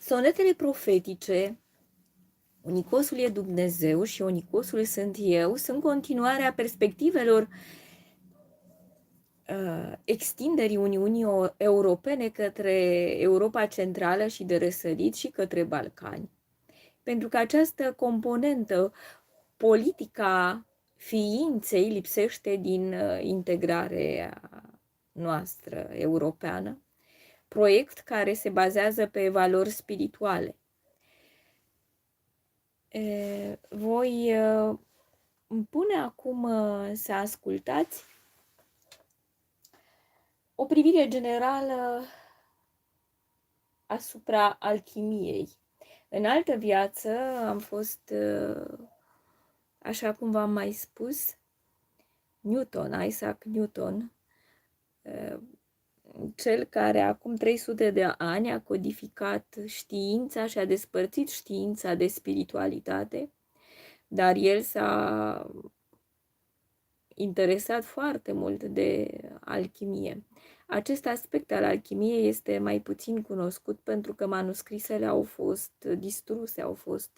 Sonetele profetice, Unicosul e Dumnezeu și Unicosul sunt eu, sunt continuarea perspectivelor extinderii Uniunii Europene către Europa Centrală și de răsărit și către Balcani. Pentru că această componentă politica ființei lipsește din integrarea noastră europeană, proiect care se bazează pe valori spirituale. Voi îmi pune acum să ascultați o privire generală asupra alchimiei. În altă viață am fost, așa cum v-am mai spus, Isaac Newton, cel care acum 300 de ani a codificat știința și a despărțit știința de spiritualitate, dar el s-a interesat foarte mult de alchimie. Acest aspect al alchimiei este mai puțin cunoscut pentru că manuscrisele au fost distruse, au fost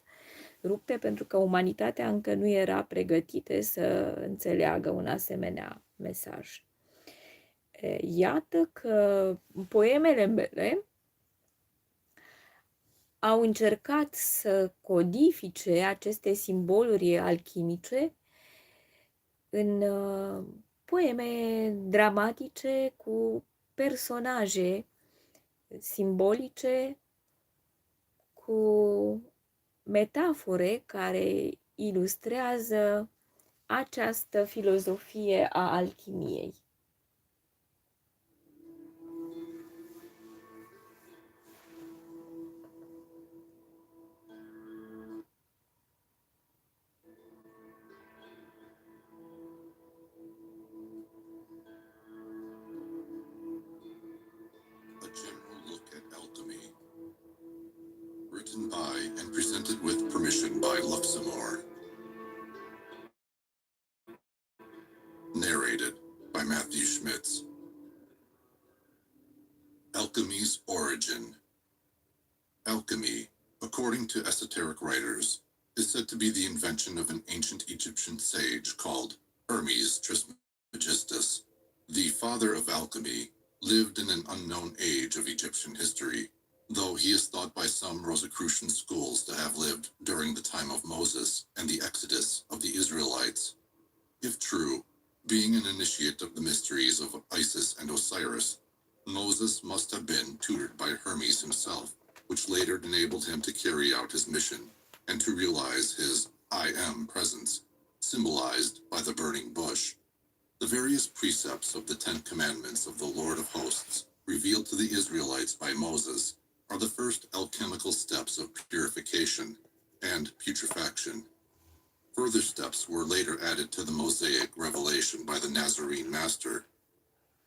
rupte pentru că umanitatea încă nu era pregătită să înțeleagă un asemenea mesaj. Iată că poemele mele au încercat să codifice aceste simboluri alchimice în poeme dramatice cu personaje simbolice, cu metafore care ilustrează această filozofie a alchimiei. Written by and presented with permission by Luxemore. Narrated by Matthew Schmitz. Alchemy's origin. Alchemy, according to esoteric writers, is said to be the invention of an ancient Egyptian sage called Hermes Trismegistus. The father of alchemy lived in an unknown age of Egyptian history, though he is thought by some Rosicrucian schools to have lived during the time of Moses and the exodus of the Israelites. If true, being an initiate of the mysteries of Isis and Osiris, Moses must have been tutored by Hermes himself, which later enabled him to carry out his mission and to realize his I am presence, symbolized by the burning bush. The various precepts of the 10 Commandments of the Lord of Hosts, revealed to the Israelites by Moses, are the first alchemical steps of purification and putrefaction. Further steps were later added to the Mosaic revelation by the Nazarene Master.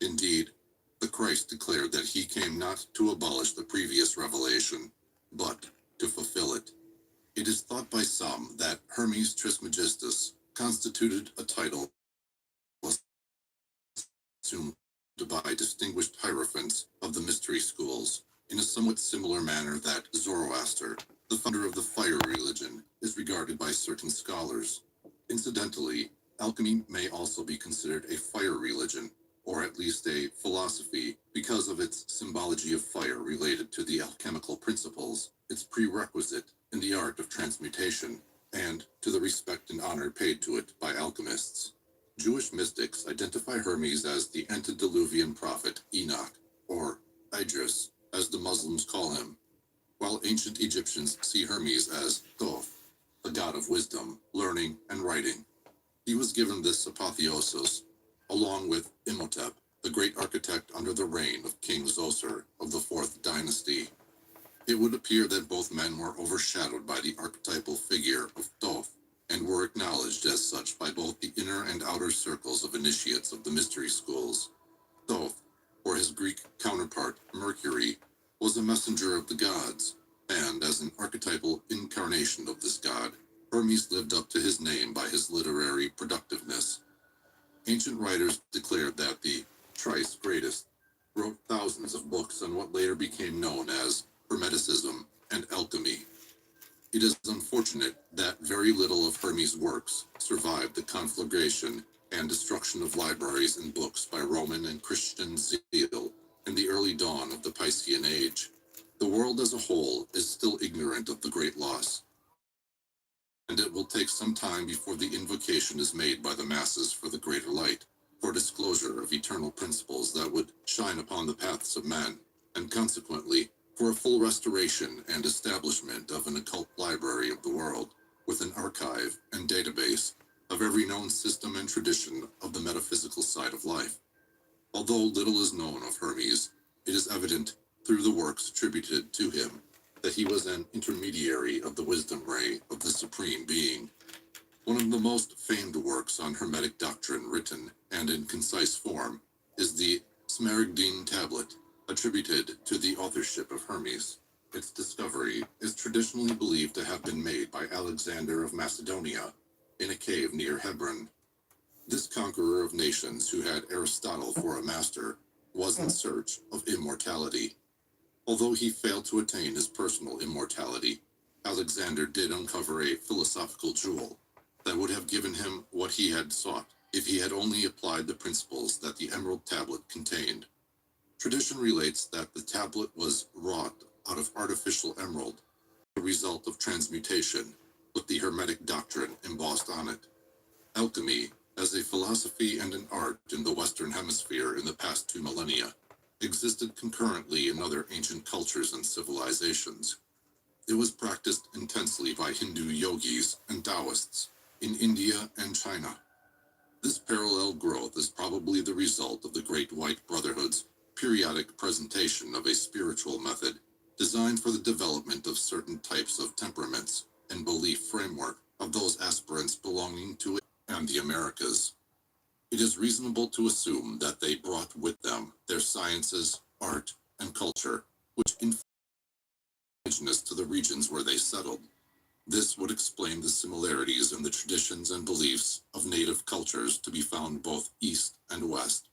Indeed, the Christ declared that he came not to abolish the previous revelation, but to fulfill it. It is thought by some that Hermes Trismegistus constituted a title assumed by distinguished hierophants of the mystery schools, in a somewhat similar manner that Zoroaster, the founder of the fire religion, is regarded by certain scholars. Incidentally, alchemy may also be considered a fire religion, or at least a philosophy, because of its symbology of fire related to the alchemical principles, its prerequisite in the art of transmutation, and to the respect and honor paid to it by alchemists. Jewish mystics identify Hermes as the antediluvian prophet Enoch, or Idris, as the Muslims call him, while ancient Egyptians see Hermes as Thoth, the god of wisdom, learning, and writing. He was given this apotheosis, along with Imhotep, the great architect under the reign of King Zoser of the 4th dynasty. It would appear that both men were overshadowed by the archetypal figure of Thoth, and were acknowledged as such by both the inner and outer circles of initiates of the mystery schools. Thoth, or his Greek counterpart Mercury, was a messenger of the gods, and as an archetypal incarnation of this god, Hermes lived up to his name by his literary productiveness. Ancient writers declared that the thrice greatest wrote thousands of books on what later became known as Hermeticism, and alchemy. It is unfortunate that very little of Hermes' works survived the conflagration and destruction of libraries and books by Roman and Christian zeal in the early dawn of the Piscean Age. The world as a whole is still ignorant of the great loss, and it will take some time before the invocation is made by the masses for the greater light, for disclosure of eternal principles that would shine upon the paths of men, and consequently, for a full restoration and establishment of an occult library of the world, with an archive and database of every known system and tradition of the metaphysical side of life. Although little is known of Hermes, it is evident through the works attributed to him that he was an intermediary of the wisdom ray of the Supreme Being. One of the most famed works on Hermetic doctrine written, and in concise form, is the Smaragdine Tablet, attributed to the authorship of Hermes. Its discovery is traditionally believed to have been made by Alexander of Macedonia in a cave near Hebron. This conqueror of nations, who had Aristotle for a master, was in search of immortality. Although he failed to attain his personal immortality, Alexander did uncover a philosophical jewel that would have given him what he had sought if he had only applied the principles that the emerald tablet contained. Tradition relates that the tablet was wrought out of artificial emerald, the result of transmutation, with the Hermetic doctrine embossed on it. Alchemy, as a philosophy and an art in the Western Hemisphere in the past 2 millennia, existed concurrently in other ancient cultures and civilizations. It was practiced intensely by Hindu yogis and Taoists in India and China. This parallel growth is probably the result of the Great White Brotherhood's periodic presentation of a spiritual method designed for the development of certain types of temperaments and belief framework of those aspirants belonging to it and the Americas. It is reasonable to assume that they brought with them their sciences, art, and culture, which influenced indigenous to the regions where they settled. This would explain the similarities in the traditions and beliefs of native cultures to be found both east and west.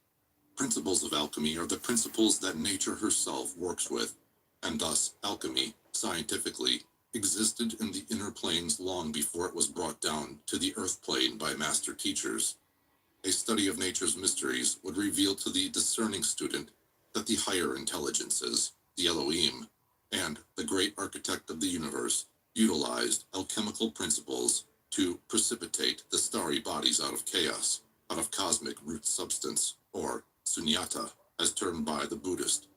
Principles of alchemy are the principles that nature herself works with, and thus alchemy, scientifically, existed in the inner planes long before it was brought down to the earth plane by master teachers. A study of nature's mysteries would reveal to the discerning student that the higher intelligences, the Elohim, and the great architect of the universe utilized alchemical principles to precipitate the starry bodies out of chaos, out of cosmic root substance, or sunyata, as termed by the Buddhist.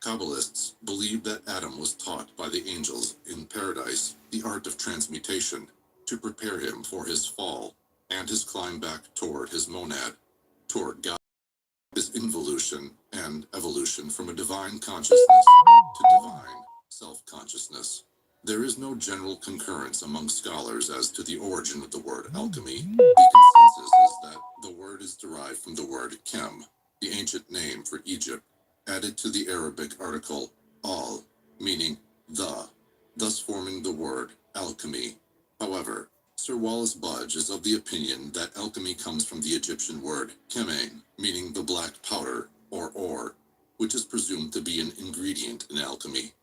Kabbalists believe that Adam was taught by the angels in paradise the art of transmutation to prepare him for his fall and his climb back toward his monad, toward God, his involution and evolution from a divine consciousness to divine self-consciousness. There is no general concurrence among scholars as to the origin of the word alchemy. The consensus is that the word is derived from the word chem, the ancient name for Egypt, added to the Arabic article al, meaning the, thus forming the word alchemy. However, Sir Wallace Budge is of the opinion that alchemy comes from the Egyptian word kemein, meaning the black powder, or ore, which is presumed to be an ingredient in alchemy.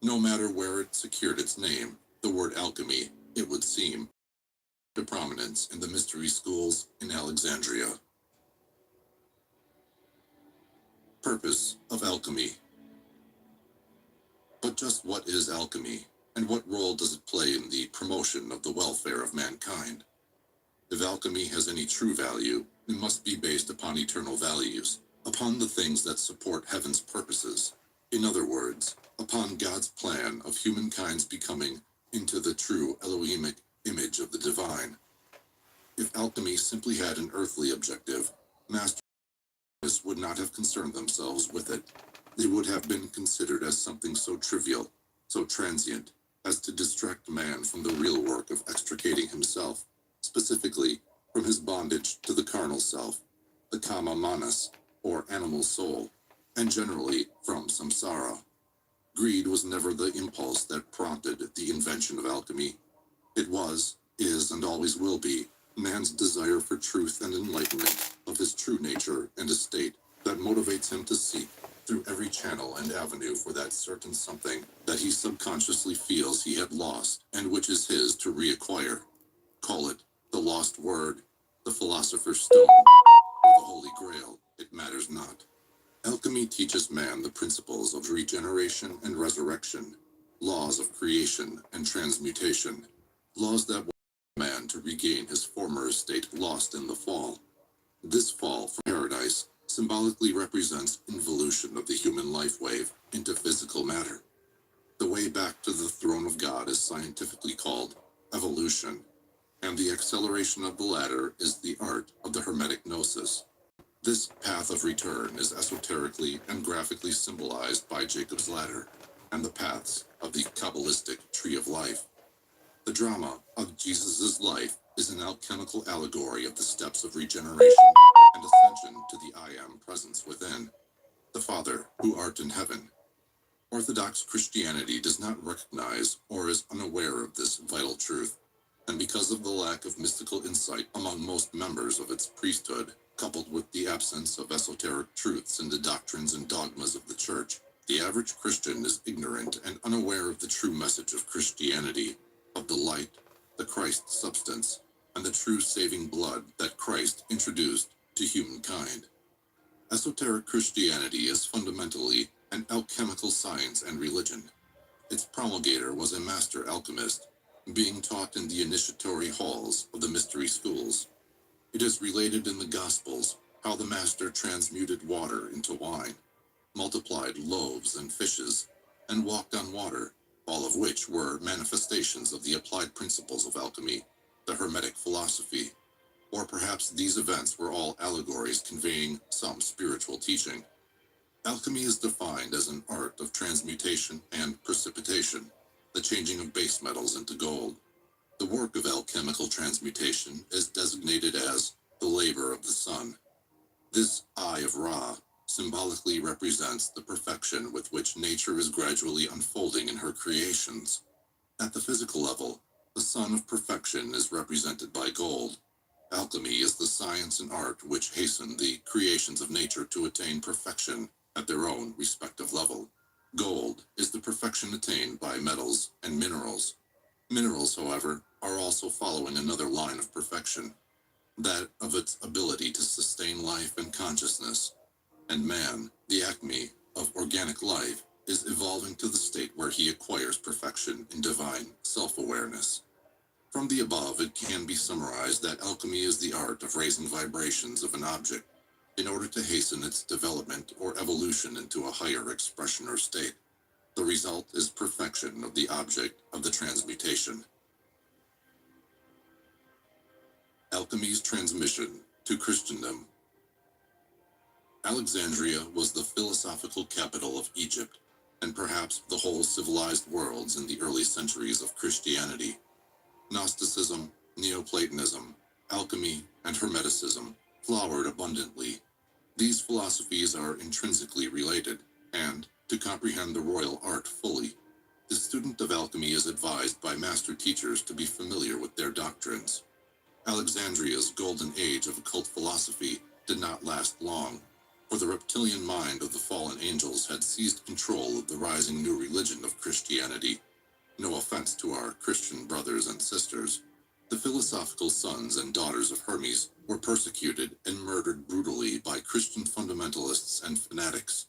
No matter where it secured its name, the word alchemy, it would seem, to prominence in the mystery schools in Alexandria. Purpose of alchemy. But just what is alchemy, and what role does it play in the promotion of the welfare of mankind? If alchemy has any true value, it must be based upon eternal values, upon the things that support heaven's purposes. In other words, upon God's plan of humankind's becoming into the true Elohimic image of the divine. If alchemy simply had an earthly objective, masters would not have concerned themselves with it. They would have been considered as something so trivial, so transient, as to distract man from the real work of extricating himself, specifically from his bondage to the carnal self, the kama manas, or animal soul, and generally from samsara. Greed was never the impulse that prompted the invention of alchemy. It was, is, and always will be man's desire for truth and enlightenment of his true nature and estate that motivates him to seek, through every channel and avenue for that certain something that he subconsciously feels he had lost and which is his to reacquire. Call it the lost word, the philosopher's stone, or the Holy Grail, it matters not. Alchemy teaches man the principles of regeneration and resurrection, laws of creation and transmutation, laws that will allow man to regain his former estate lost in the fall. This fall from paradise symbolically represents involution of the human life wave into physical matter. The way back to the throne of God is scientifically called evolution, and the acceleration of the latter is the art of the Hermetic Gnosis. This path of return is esoterically and graphically symbolized by Jacob's ladder and the paths of the Kabbalistic tree of life. The drama of Jesus' life is an alchemical allegory of the steps of regeneration and ascension to the I Am presence within, the Father who art in heaven. Orthodox Christianity does not recognize or is unaware of this vital truth, and because of the lack of mystical insight among most members of its priesthood, coupled with the absence of esoteric truths in the doctrines and dogmas of the Church, the average Christian is ignorant and unaware of the true message of Christianity, of the light, the Christ substance, and the true saving blood that Christ introduced to humankind. Esoteric Christianity is fundamentally an alchemical science and religion. Its promulgator was a master alchemist, being taught in the initiatory halls of the mystery schools. It is related in the Gospels how the master transmuted water into wine, multiplied loaves and fishes, and walked on water, all of which were manifestations of the applied principles of alchemy, the Hermetic philosophy. Or perhaps these events were all allegories conveying some spiritual teaching. Alchemy is defined as an art of transmutation and precipitation, the changing of base metals into gold. The work of alchemical transmutation is designated as the labor of the sun. This Eye of Ra symbolically represents the perfection with which nature is gradually unfolding in her creations. At the physical level, the sun of perfection is represented by gold. Alchemy is the science and art which hasten the creations of nature to attain perfection at their own respective level. Gold is the perfection attained by metals and minerals. Minerals, however, are also following another line of perfection, that of its ability to sustain life and consciousness. And man, the acme of organic life, is evolving to the state where he acquires perfection in divine self-awareness. From the above, it can be summarized that alchemy is the art of raising vibrations of an object in order to hasten its development or evolution into a higher expression or state. The result is perfection of the object of the transmutation. Alchemy's transmission to Christendom. Alexandria was the philosophical capital of Egypt, and perhaps the whole civilized worlds in the early centuries of Christianity. Gnosticism, Neoplatonism, alchemy, and Hermeticism flowered abundantly. These philosophies are intrinsically related, and, to comprehend the royal art fully, the student of alchemy is advised by master teachers to be familiar with their doctrines. Alexandria's golden age of occult philosophy did not last long, for the reptilian mind of the fallen angels had seized control of the rising new religion of Christianity. No offense to our Christian brothers and sisters, the philosophical sons and daughters of Hermes were persecuted and murdered brutally by Christian fundamentalists and fanatics.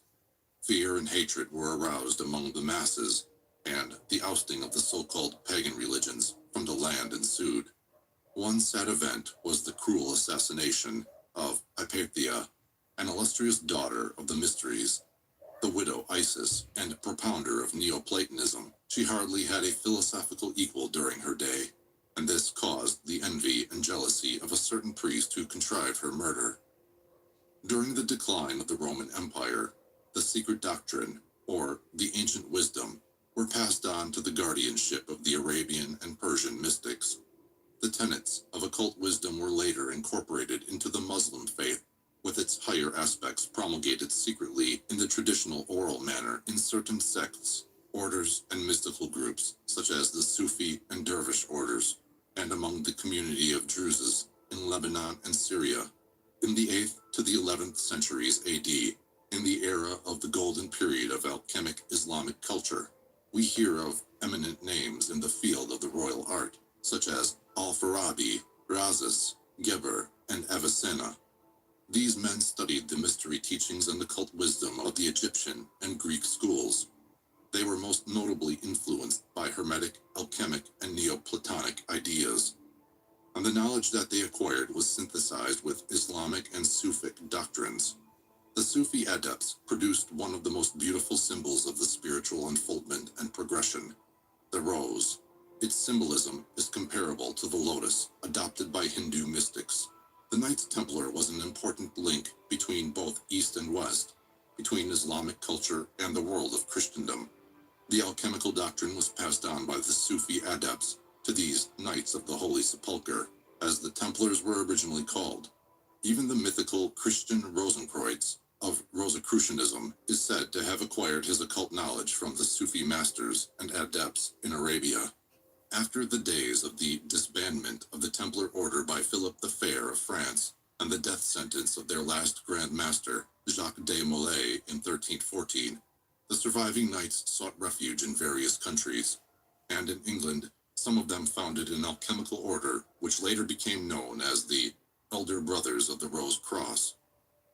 Fear and hatred were aroused among the masses, and the ousting of the so-called pagan religions from the land ensued. One sad event was the cruel assassination of Hypatia, an illustrious daughter of the mysteries. The widow Isis and propounder of Neoplatonism, she hardly had a philosophical equal during her day, and this caused the envy and jealousy of a certain priest who contrived her murder. During the decline of the Roman Empire, the secret doctrine, or the ancient wisdom, were passed on to the guardianship of the Arabian and Persian mystics. The tenets of occult wisdom were later incorporated into the Muslim faith, with its higher aspects promulgated secretly in the traditional oral manner in certain sects, orders, and mystical groups, such as the Sufi and Dervish orders, and among the community of Druzes in Lebanon and Syria. In the 8th to the 11th centuries AD, In the era of the golden period of alchemic Islamic culture, we hear of eminent names in the field of the royal art, such as Al-Farabi, Razes, Geber, and Avicenna. These men studied the mystery teachings and occult wisdom of the Egyptian and Greek schools. They were most notably influenced by Hermetic, alchemic, and Neoplatonic ideas, and the knowledge that they acquired was synthesized with Islamic and Sufic doctrines. The Sufi adepts produced one of the most beautiful symbols of the spiritual unfoldment and progression, the rose. Its symbolism is comparable to the lotus, adopted by Hindu mystics. The Knights Templar was an important link between both East and West, between Islamic culture and the world of Christendom. The alchemical doctrine was passed on by the Sufi adepts to these Knights of the Holy Sepulchre, as the Templars were originally called. Even the mythical Christian Rosenkreutz of Rosicrucianism is said to have acquired his occult knowledge from the Sufi masters and adepts in Arabia. After the days of the disbandment of the Templar order by Philip the Fair of France and the death sentence of their last Grand Master, Jacques de Molay, in 1314, the surviving knights sought refuge in various countries, and in England, some of them founded an alchemical order which later became known as the Elder Brothers of the Rose Cross.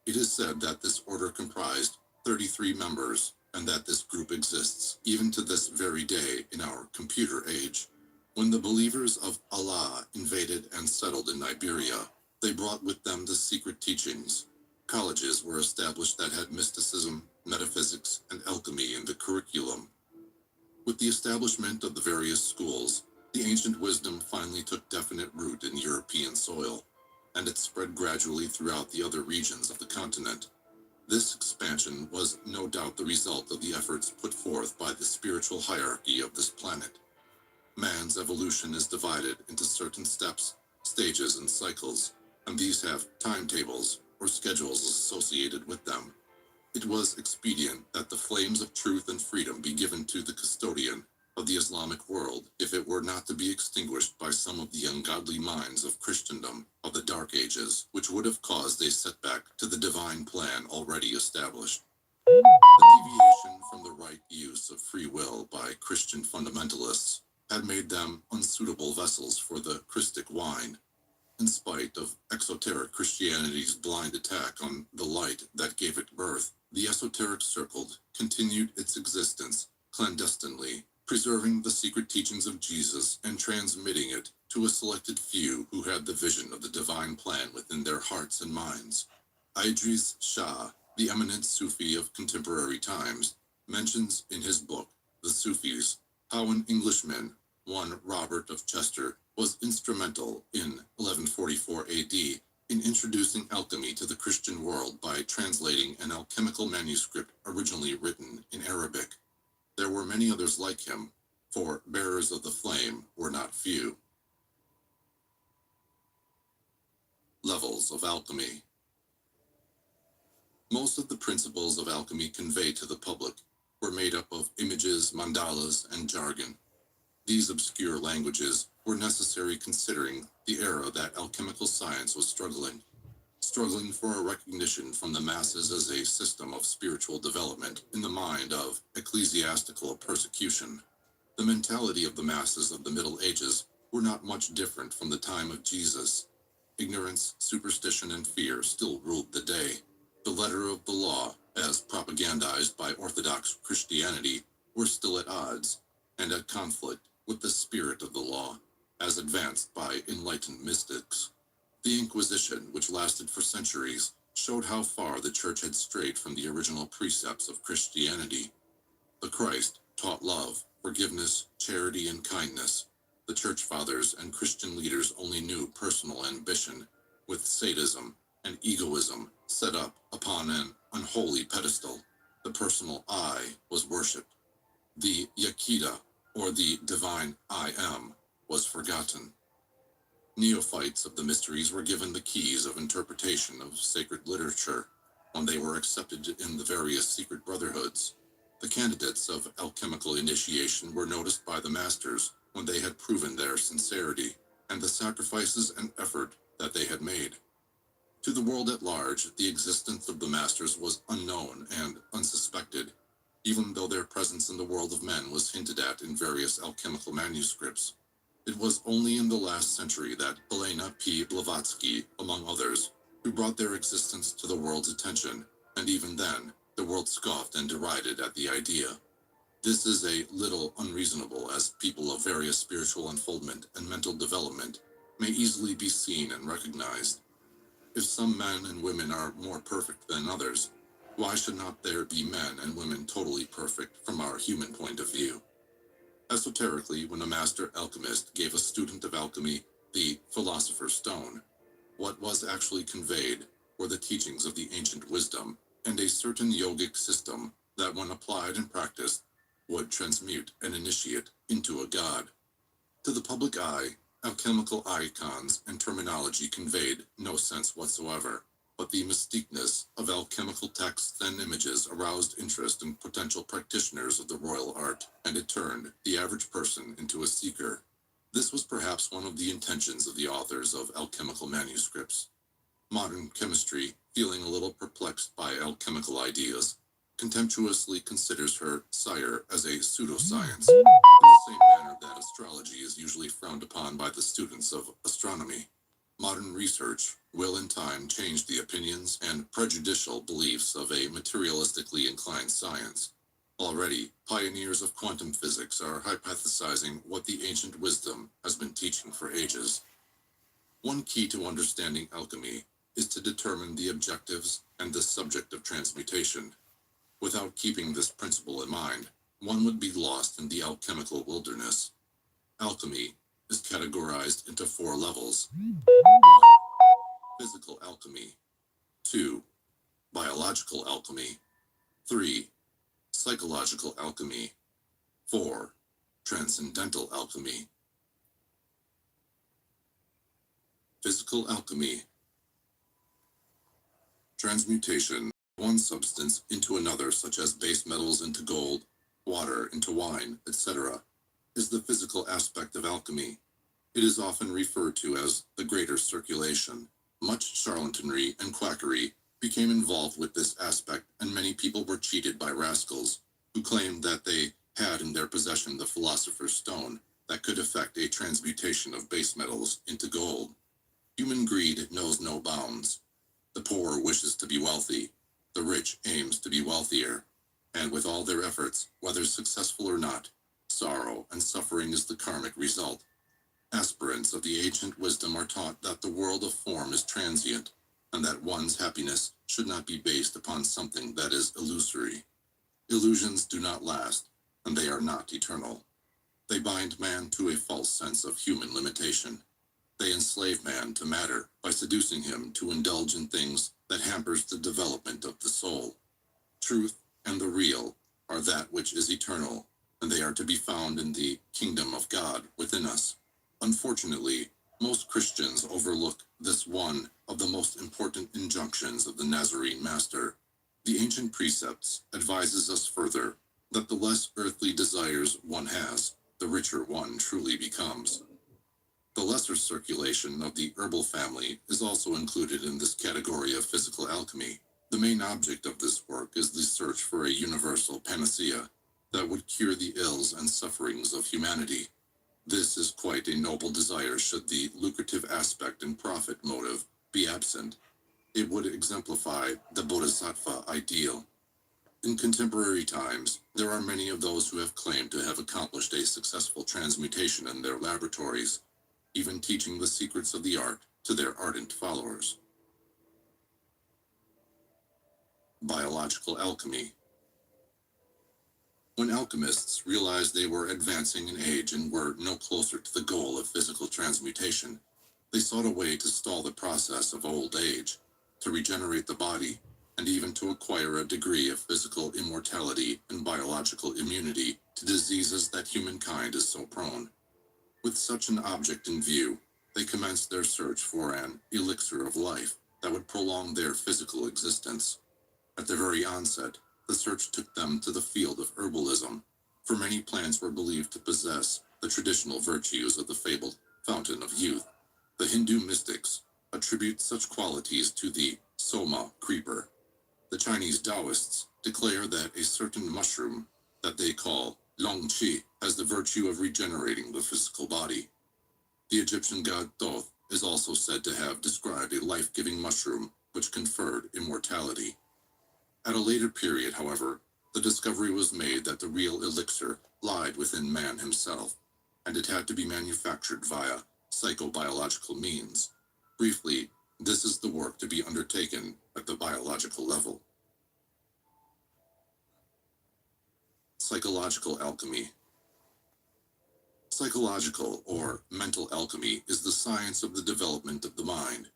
It is said that this order comprised 33 members, and that this group exists even to this very day in our computer age. When the believers of Allah invaded and settled in Iberia, they brought with them the secret teachings. Colleges were established that had mysticism, metaphysics, and alchemy in the curriculum. With the establishment of the various schools, the ancient wisdom finally took definite root in European soil, and it spread gradually throughout the other regions of the continent. This expansion was no doubt the result of the efforts put forth by the spiritual hierarchy of this planet. Man's evolution is divided into certain steps, stages, and cycles, and these have timetables or schedules associated with them. It was expedient that the flames of truth and freedom be given to the custodian of the Islamic world, if it were not to be extinguished by some of the ungodly minds of Christendom of the Dark Ages, which would have caused a setback to the divine plan already established. The deviation from the right use of free will by Christian fundamentalists had made them unsuitable vessels for the Christic wine. In spite of exoteric Christianity's blind attack on the light that gave it birth, the esoteric circle continued its existence clandestinely, preserving the secret teachings of Jesus and transmitting it to a selected few who had the vision of the divine plan within their hearts and minds. Idris Shah, the eminent Sufi of contemporary times, mentions in his book, The Sufis, how an Englishman, one Robert of Chester, was instrumental in 1144 AD in introducing alchemy to the Christian world by translating an alchemical manuscript originally written in Arabic. There were many others like him, for bearers of the flame were not few. Levels of alchemy. Most of the principles of alchemy conveyed to the public were made up of images, mandalas, and jargon. These obscure languages were necessary considering the era that alchemical science was struggling for a recognition from the masses as a system of spiritual development in the mind of ecclesiastical persecution. The mentality of the masses of the Middle Ages were not much different from the time of Jesus. Ignorance, superstition, and fear still ruled the day. The letter of the law, as propagandized by Orthodox Christianity, were still at odds and at conflict with the spirit of the law, as advanced by enlightened mystics. The Inquisition, which lasted for centuries, showed how far the Church had strayed from the original precepts of Christianity. The Christ taught love, forgiveness, charity, and kindness. The Church Fathers and Christian leaders only knew personal ambition, with sadism and egoism set up upon an unholy pedestal. The personal I was worshipped. The Yakida, or the divine I am, was forgotten. Neophytes of the mysteries were given the keys of interpretation of sacred literature when they were accepted in the various secret brotherhoods. The candidates of alchemical initiation were noticed by the masters when they had proven their sincerity and the sacrifices and effort that they had made. To the world at large, the existence of the masters was unknown and unsuspected, even though their presence in the world of men was hinted at in various alchemical manuscripts. It was only in the last century that Helena P. Blavatsky, among others, who brought their existence to the world's attention, and even then, the world scoffed and derided at the idea. This is a little unreasonable, as people of various spiritual unfoldment and mental development may easily be seen and recognized. If some men and women are more perfect than others, why should not there be men and women totally perfect from our human point of view? Esoterically, when a master alchemist gave a student of alchemy the philosopher's stone, what was actually conveyed were the teachings of the ancient wisdom and a certain yogic system that, when applied and practiced, would transmute an initiate into a god. To the public eye, alchemical icons and terminology conveyed no sense whatsoever, but the mystiqueness of alchemical texts and images aroused interest in potential practitioners of the royal art, and it turned the average person into a seeker. This was perhaps one of the intentions of the authors of alchemical manuscripts. Modern chemistry, feeling a little perplexed by alchemical ideas, contemptuously considers her sire as a pseudoscience, in the same manner that astrology is usually frowned upon by the students of astronomy. Modern research will in time change the opinions and prejudicial beliefs of a materialistically inclined science. Already, pioneers of quantum physics are hypothesizing what the ancient wisdom has been teaching for ages. One key to understanding alchemy is to determine the objectives and the subject of transmutation. Without keeping this principle in mind, one would be lost in the alchemical wilderness. Alchemy is categorized into 4 levels. 1. Physical alchemy. 2. Biological alchemy. 3. Psychological alchemy. 4. Transcendental alchemy. Physical alchemy. Transmutation, one substance into another, such as base metals into gold, water into wine, etc., is the physical aspect of alchemy. It is often referred to as the greater circulation. Much charlatanry and quackery became involved with this aspect, and many people were cheated by rascals who claimed that they had in their possession the philosopher's stone that could effect a transmutation of base metals into gold. Human greed knows no bounds. The poor wishes to be wealthy. The rich aims to be wealthier. And with all their efforts, whether successful or not, sorrow and suffering is the karmic result. Aspirants of the ancient wisdom are taught that the world of form is transient, and that one's happiness should not be based upon something that is illusory. Illusions do not last, and they are not eternal. They bind man to a false sense of human limitation. They enslave man to matter by seducing him to indulge in things that hampers the development of the soul. Truth and the real are that which is eternal, and they are to be found in the kingdom of God within us. Unfortunately, most Christians overlook this one of the most important injunctions of the Nazarene Master. The ancient precepts advises us further that the less earthly desires one has, the richer one truly becomes. The lesser circulation of the herbal family is also included in this category of physical alchemy. The main object of this work is the search for a universal panacea that would cure the ills and sufferings of humanity. This is quite a noble desire should the lucrative aspect and profit motive be absent. It would exemplify the bodhisattva ideal. In contemporary times, there are many of those who have claimed to have accomplished a successful transmutation in their laboratories, even teaching the secrets of the art to their ardent followers. Biological alchemy. When alchemists realized they were advancing in age and were no closer to the goal of physical transmutation, they sought a way to stall the process of old age, to regenerate the body, and even to acquire a degree of physical immortality and biological immunity to diseases that humankind is so prone. With such an object in view, they commenced their search for an elixir of life that would prolong their physical existence. At the very onset, the search took them to the field of herbalism, for many plants were believed to possess the traditional virtues of the fabled fountain of youth. The Hindu mystics, attribute such qualities to the soma creeper. The Chinese Taoists declare that a certain mushroom that they call long qi has the virtue of regenerating the physical body. The Egyptian god Thoth is also said to have described a life-giving mushroom which conferred immortality. At a later period, however, the discovery was made that the real elixir lied within man himself, and it had to be manufactured via psychobiological means. Briefly, this is the work to be undertaken at the biological level. Psychological alchemy. Psychological or mental alchemy is the science of the development of the mind.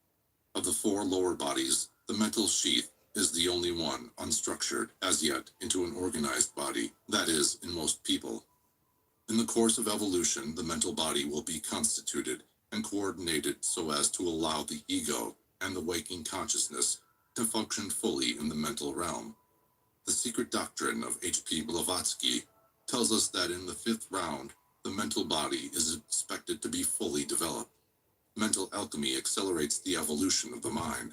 Of the four lower bodies, the mental sheath is the only one unstructured as yet into an organized body, that is, in most people. In the course of evolution, the mental body will be constituted and coordinated so as to allow the ego and the waking consciousness to function fully in the mental realm. The secret doctrine of H.P. Blavatsky tells us that in the fifth round, the mental body is expected to be fully developed. Mental alchemy accelerates the evolution of the mind.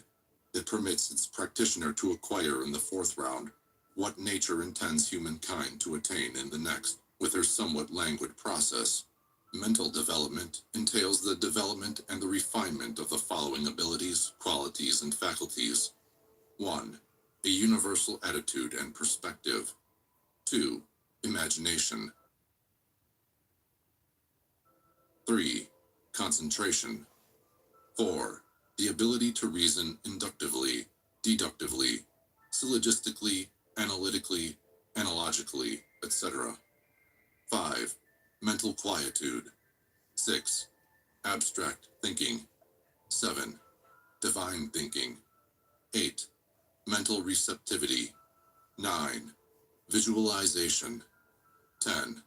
It permits its practitioner to acquire in the fourth round what nature intends humankind to attain in the next, with her somewhat languid process. Mental development entails the development and the refinement of the following abilities, qualities, and faculties. 1. A universal attitude and perspective. 2. Imagination. 3. Concentration. 4. The ability to reason inductively, deductively, syllogistically, analytically, analogically, etc. 5. Mental quietude. 6. Abstract thinking. 7. Divine thinking. 8. Mental receptivity. 9. Visualization. 10.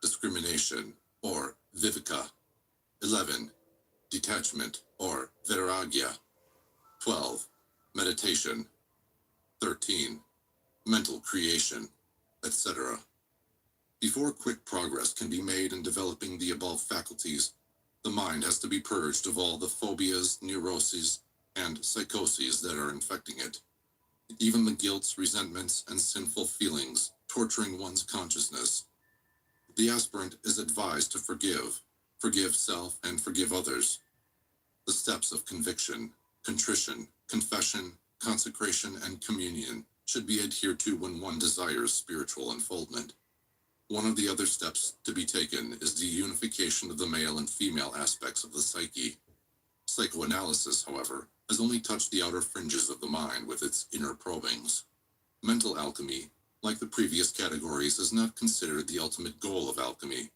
Discrimination, or viveka. 11. Detachment, or vairagya. 12. Meditation. 13. Mental creation, etc. Before quick progress can be made in developing the above faculties, the mind has to be purged of all the phobias, neuroses, and psychoses that are infecting it. Even the guilts, resentments, and sinful feelings torturing one's consciousness. The aspirant is advised to forgive self and forgive others. The steps of conviction, contrition, confession, consecration, and communion should be adhered to when one desires spiritual unfoldment. One of the other steps to be taken is the unification of the male and female aspects of the psyche. Psychoanalysis, however, has only touched the outer fringes of the mind with its inner probings. Mental alchemy, like the previous categories, is not considered the ultimate goal of alchemy.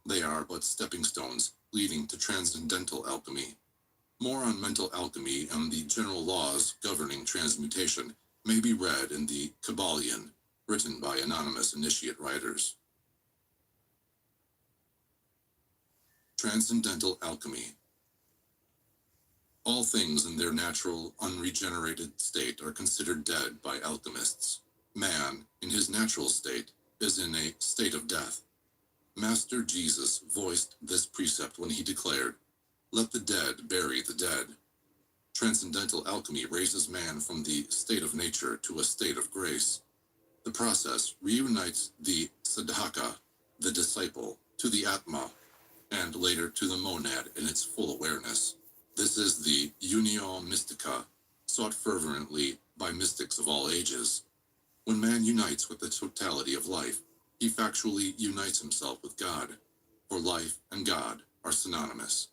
They are but stepping stones leading to transcendental alchemy. More on mental alchemy and the general laws governing transmutation may be read in the Kabbalion, written by anonymous initiate writers. Transcendental alchemy. All things in their natural, unregenerated state are considered dead by alchemists. Man, in his natural state, is in a state of death. Master Jesus voiced this precept when he declared, "Let the dead bury the dead." Transcendental alchemy raises man from the state of nature to a state of grace. The process reunites the sadhaka, the disciple, to the atma, and later to the monad in its full awareness. This is the unio mystica, sought fervently by mystics of all ages. When man unites with the totality of life, he factually unites himself with God, for life and God are synonymous.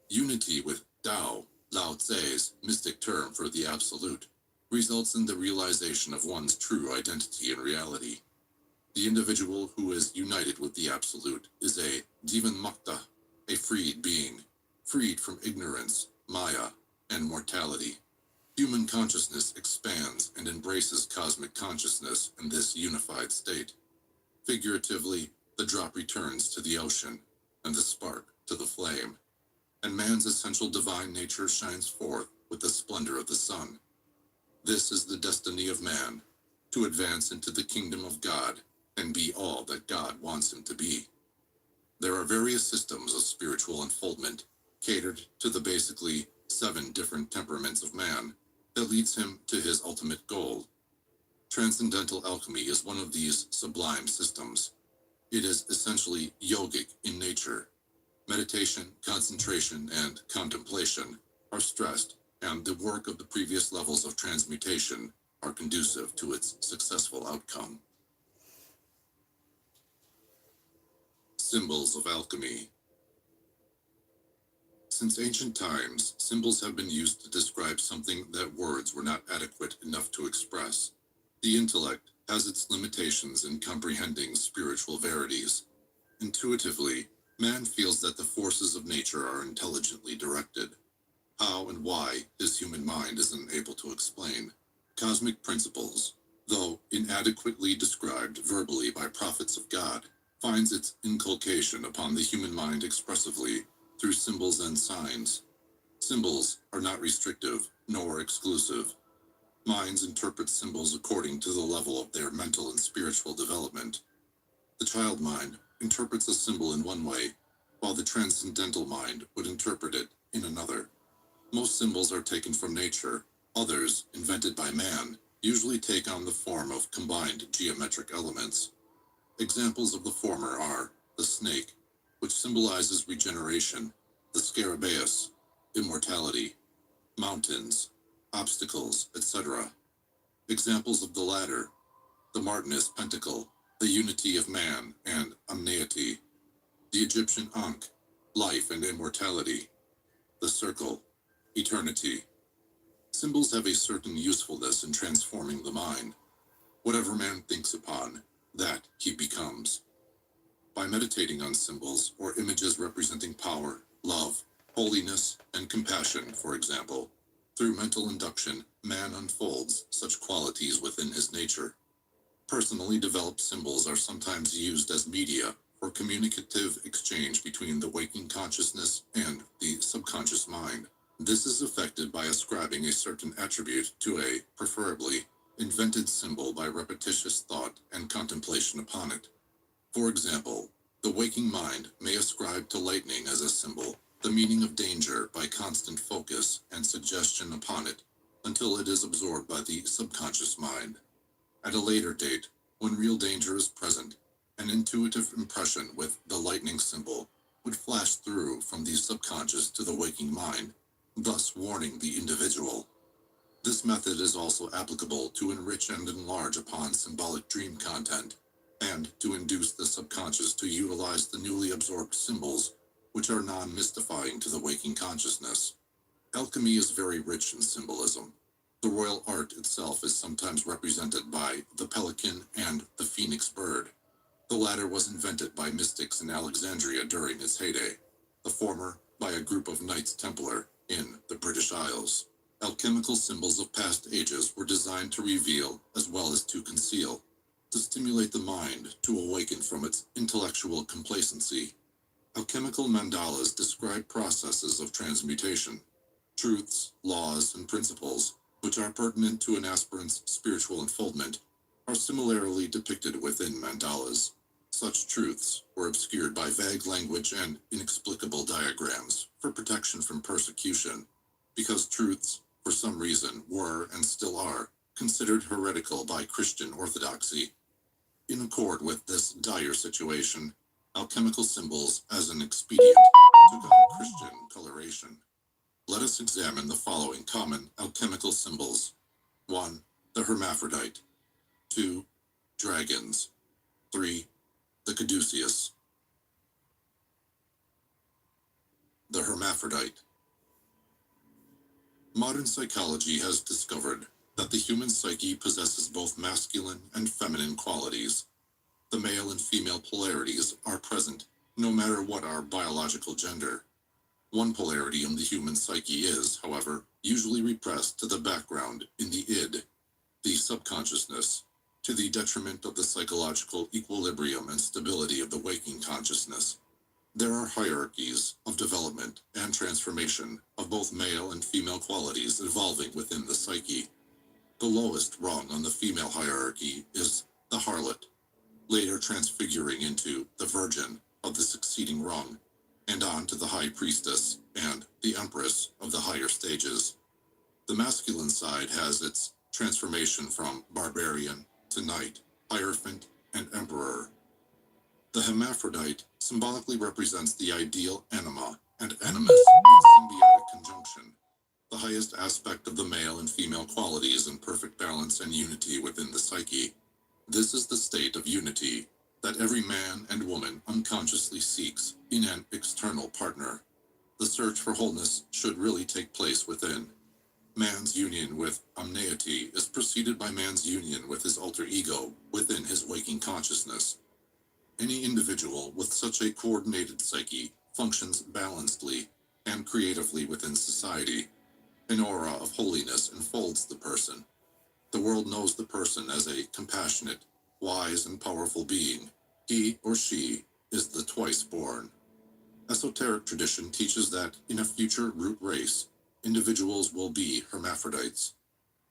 Unity with Tao, Lao Tse's mystic term for the absolute, results in the realization of one's true identity and reality. The individual who is united with the absolute is a Jivanmukta, a freed being, freed from ignorance, maya, and mortality. Human consciousness expands and embraces cosmic consciousness in this unified state. Figuratively, the drop returns to the ocean, and the spark to the flame, and man's essential divine nature shines forth with the splendor of the sun. This is the destiny of man, to advance into the kingdom of God and be all that God wants him to be. There are various systems of spiritual unfoldment, catered to the basically 7 different temperaments of man that leads him to his ultimate goal. Transcendental alchemy is one of these sublime systems. It is essentially yogic in nature. Meditation, concentration, and contemplation are stressed, and the work of the previous levels of transmutation are conducive to its successful outcome. Symbols of alchemy. Since ancient times, symbols have been used to describe something that words were not adequate enough to express. The intellect has its limitations in comprehending spiritual verities. Intuitively, man feels that the forces of nature are intelligently directed. How and why his human mind is unable to explain. Cosmic principles, though inadequately described verbally by prophets of God, finds its inculcation upon the human mind expressively through symbols and signs. Symbols are not restrictive nor exclusive. Minds interpret symbols according to the level of their mental and spiritual development. The child mind interprets a symbol in one way, while the transcendental mind would interpret it in another. Most symbols are taken from nature. Others, invented by man, usually take on the form of combined geometric elements. Examples of the former are the snake, which symbolizes regeneration, the scarabaeus, immortality, mountains, obstacles, etc. Examples of the latter, the Martinus pentacle, the unity of man and omneity, the Egyptian Ankh, life and immortality, the circle, eternity. Symbols have a certain usefulness in transforming the mind. Whatever man thinks upon, that he becomes. By meditating on symbols or images representing power, love, holiness, and compassion, for example, through mental induction, man unfolds such qualities within his nature. Personally developed symbols are sometimes used as media for communicative exchange between the waking consciousness and the subconscious mind. This is effected by ascribing a certain attribute to a, preferably, invented symbol by repetitious thought and contemplation upon it. For example, the waking mind may ascribe to lightning as a symbol the meaning of danger by constant focus and suggestion upon it until it is absorbed by the subconscious mind. At a later date, when real danger is present, an intuitive impression with the lightning symbol would flash through from the subconscious to the waking mind, thus warning the individual. This method is also applicable to enrich and enlarge upon symbolic dream content, and to induce the subconscious to utilize the newly absorbed symbols, which are non-mystifying to the waking consciousness. Alchemy is very rich in symbolism. The royal art itself is sometimes represented by the pelican and the phoenix bird. The latter was invented by mystics in Alexandria during its heyday, the former by a group of Knights Templar in the British Isles. Alchemical symbols of past ages were designed to reveal as well as to conceal, to stimulate the mind to awaken from its intellectual complacency. Alchemical mandalas describe processes of transmutation, truths, laws, and principles, which are pertinent to an aspirant's spiritual unfoldment, are similarly depicted within mandalas. Such truths were obscured by vague language and inexplicable diagrams for protection from persecution, because truths, for some reason, were, and still are, considered heretical by Christian orthodoxy. In accord with this dire situation, alchemical symbols as an expedient took on Christian coloration. Let us examine the following common alchemical symbols. 1. The hermaphrodite. 2. Dragons. 3. The caduceus. The hermaphrodite. Modern psychology has discovered that the human psyche possesses both masculine and feminine qualities. The male and female polarities are present, no matter what our biological gender. One polarity in the human psyche is, however, usually repressed to the background in the id, the subconsciousness, to the detriment of the psychological equilibrium and stability of the waking consciousness. There are hierarchies of development and transformation of both male and female qualities evolving within the psyche. The lowest rung on the female hierarchy is the harlot, later transfiguring into the virgin of the succeeding rung, and on to the high priestess and the empress of the higher stages. The masculine side has its transformation from barbarian to knight, hierophant, and emperor. The hermaphrodite symbolically represents the ideal anima and animus in symbiotic conjunction, the highest aspect of the male and female qualities in perfect balance and unity within the psyche. This is the state of unity that every man and woman unconsciously seeks in an external partner. The search for wholeness should really take place within. Man's union with omneity is preceded by man's union with his alter ego within his waking consciousness. Any individual with such a coordinated psyche functions balancedly and creatively within society. An aura of holiness enfolds the person. The world knows the person as a compassionate, wise, and powerful being. He or she is the twice born. Esoteric tradition teaches that in a future root race, individuals will be hermaphrodites.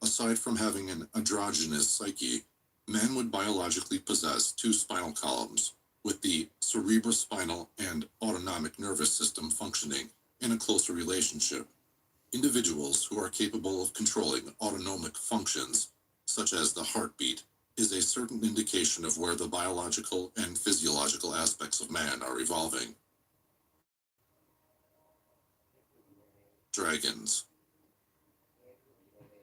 Aside from having an androgynous psyche, man would biologically possess two spinal columns, with the cerebrospinal and autonomic nervous system functioning in a closer relationship. Individuals who are capable of controlling autonomic functions, such as the heartbeat, is a certain indication of where the biological and physiological aspects of man are evolving. Dragons.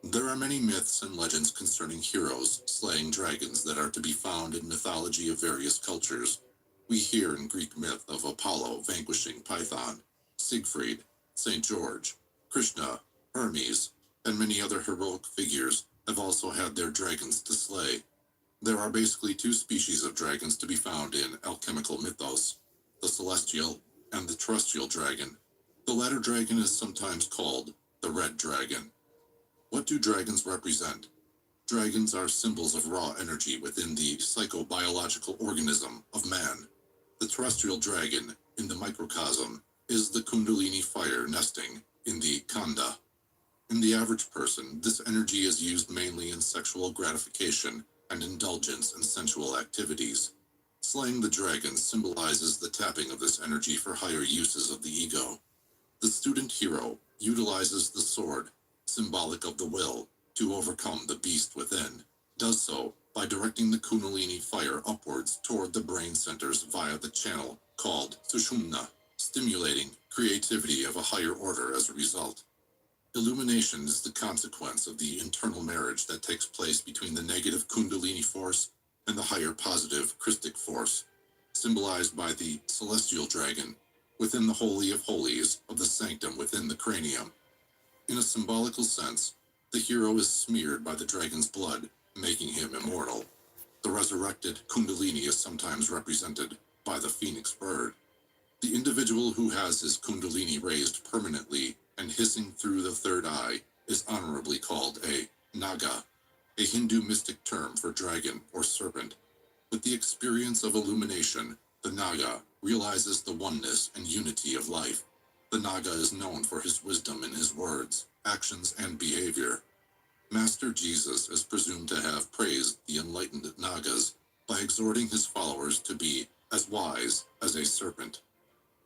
There are many myths and legends concerning heroes slaying dragons that are to be found in mythology of various cultures. We hear in Greek myth of Apollo vanquishing Python, Siegfried, St. George, Krishna, Hermes, and many other heroic figures have also had their dragons to slay. There are basically two species of dragons to be found in alchemical mythos, the celestial and the terrestrial dragon. The latter dragon is sometimes called the red dragon. What do dragons represent? Dragons are symbols of raw energy within the psychobiological organism of man. The terrestrial dragon, in the microcosm, is the kundalini fire nesting in the khanda. In the average person, this energy is used mainly in sexual gratification and indulgence in sensual activities. Slaying the dragon symbolizes the tapping of this energy for higher uses of the ego. The student hero utilizes the sword, symbolic of the will, to overcome the beast within. Does so by directing the kundalini fire upwards toward the brain centers via the channel called sushumna, stimulating creativity of a higher order as a result. Illumination is the consequence of the internal marriage that takes place between the negative kundalini force and the higher positive Christic force, symbolized by the celestial dragon, within the Holy of Holies of the sanctum within the cranium. In a symbolical sense, the hero is smeared by the dragon's blood, making him immortal. The resurrected kundalini is sometimes represented by the phoenix bird. The individual who has his kundalini raised permanently and hissing through the third eye is honorably called a naga, a Hindu mystic term for dragon or serpent. With the experience of illumination, the naga realizes the oneness and unity of life. The naga is known for his wisdom in his words, actions, and behavior. Master Jesus is presumed to have praised the enlightened nagas by exhorting his followers to be as wise as a serpent.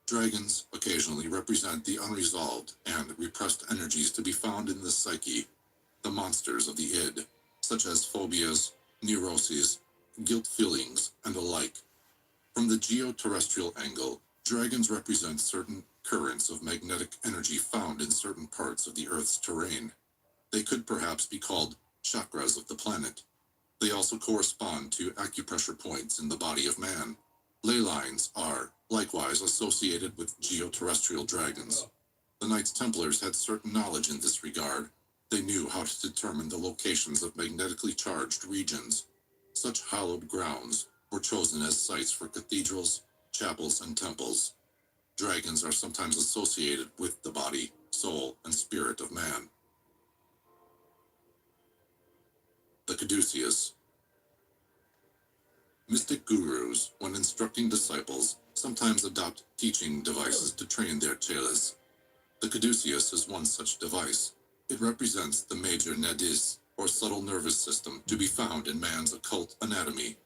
Dragons occasionally represent the unresolved and repressed energies to be found in the psyche, the monsters of the id, such as phobias, neuroses, guilt feelings, and the like. From the geoterrestrial angle, dragons represent certain currents of magnetic energy found in certain parts of the Earth's terrain. They could perhaps be called chakras of the planet. They also correspond to acupressure points in the body of man. Ley lines are likewise associated with geoterrestrial dragons. The Knights Templars had certain knowledge in this regard. They knew how to determine the locations of magnetically charged regions. Such hallowed grounds were chosen as sites for cathedrals, chapels, and temples. Dragons are sometimes associated with the body, soul, and spirit of man. The caduceus. Mystic gurus, when instructing disciples, sometimes adopt teaching devices to train their chelas. The caduceus is one such device. It represents the major nadis, or subtle nervous system, to be found in man's occult anatomy.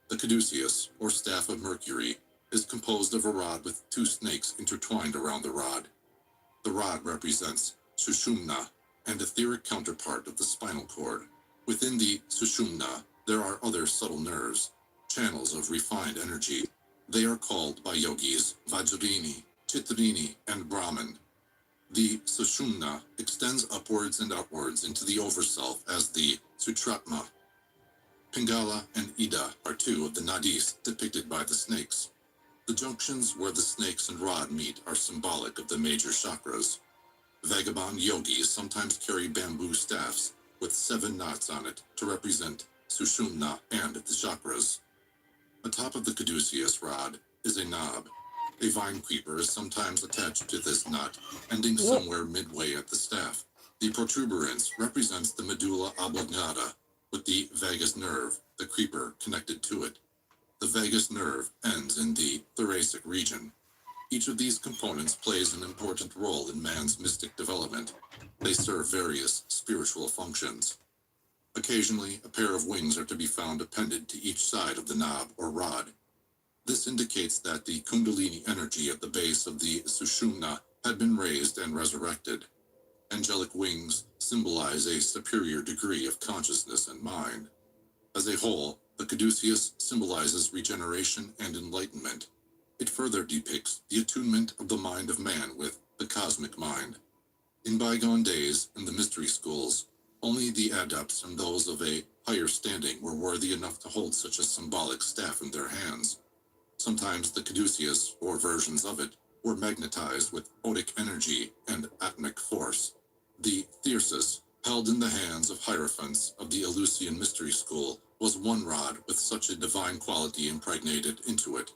The caduceus, or staff of Mercury, is composed of a rod with two snakes intertwined around the rod. The rod represents Sushumna, an etheric counterpart of the spinal cord. Within the Sushumna, there are other subtle nerves, channels of refined energy. They are called by yogis Vajrini, Chitrini, and Brahman. The Sushumna extends upwards and outwards into the overself as the Sutratma. Pingala and Ida are two of the nadis depicted by the snakes. The junctions where the snakes and rod meet are symbolic of the major chakras. Vagabond yogis sometimes carry bamboo staffs with 7 knots on it to represent Sushumna and the chakras. Atop of the caduceus rod is a knob. A vine creeper is sometimes attached to this knot, ending somewhere midway at the staff. The protuberance represents the medulla oblongata, with the vagus nerve, the creeper, connected to it. The vagus nerve ends in the thoracic region. Each of these components plays an important role in man's mystic development. They serve various spiritual functions. Occasionally, a pair of wings are to be found appended to each side of the knob or rod. This indicates that the Kundalini energy at the base of the Sushumna had been raised and resurrected. Angelic wings symbolize a superior degree of consciousness and mind. As a whole, the caduceus symbolizes regeneration and enlightenment. It further depicts the attunement of the mind of man with the cosmic mind. In bygone days, in the mystery schools, only the adepts and those of a higher standing were worthy enough to hold such a symbolic staff in their hands. Sometimes the caduceus, or versions of it, were magnetized with otic energy and atmic force. The thyrsus, held in the hands of hierophants of the Eleusinian mystery school, was one rod with such a divine quality impregnated into it.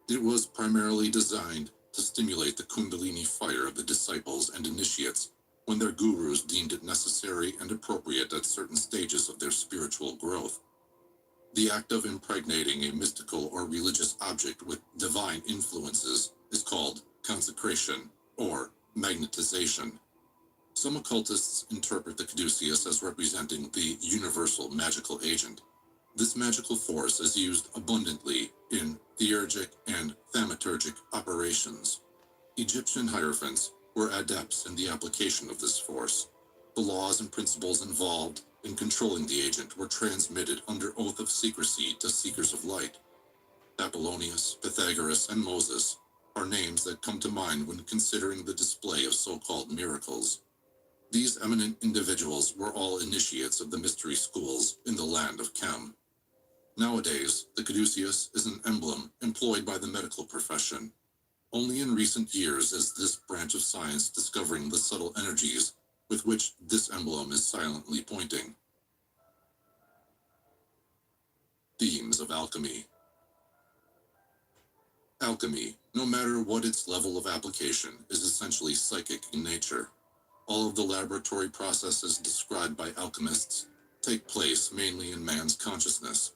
It was primarily designed to stimulate the Kundalini fire of the disciples and initiates when their gurus deemed it necessary and appropriate at certain stages of their spiritual growth. The act of impregnating a mystical or religious object with divine influences is called consecration or magnetization. Some occultists interpret the caduceus as representing the universal magical agent. This magical force is used abundantly in theurgic and thaumaturgic operations. Egyptian hierophants were adepts in the application of this force. The laws and principles involved in controlling the agent were transmitted under oath of secrecy to seekers of light. Apollonius, Pythagoras, and Moses are names that come to mind when considering the display of so-called miracles. These eminent individuals were all initiates of the mystery schools in the land of Chem. Nowadays, the caduceus is an emblem employed by the medical profession. Only in recent years is this branch of science discovering the subtle energies with which this emblem is silently pointing. Themes of alchemy. Alchemy, no matter what its level of application, is essentially psychic in nature. All of the laboratory processes described by alchemists take place mainly in man's consciousness.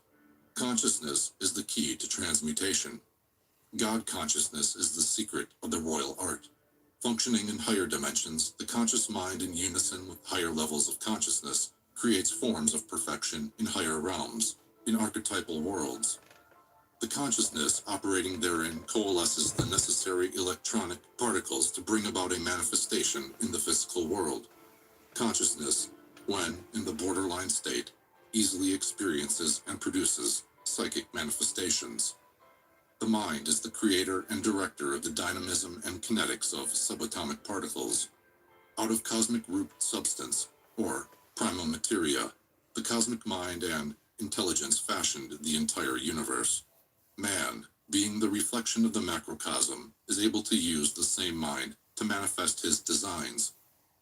Consciousness is the key to transmutation. God consciousness is the secret of the royal art. Functioning in higher dimensions, the conscious mind in unison with higher levels of consciousness creates forms of perfection in higher realms, in archetypal worlds. The consciousness operating therein coalesces the necessary electronic particles to bring about a manifestation in the physical world. Consciousness, when in the borderline state, easily experiences and produces psychic manifestations. The mind is the creator and director of the dynamism and kinetics of subatomic particles. Out of cosmic root substance, or prima materia, the cosmic mind and intelligence fashioned the entire universe. Man, being the reflection of the macrocosm, is able to use the same mind to manifest his designs.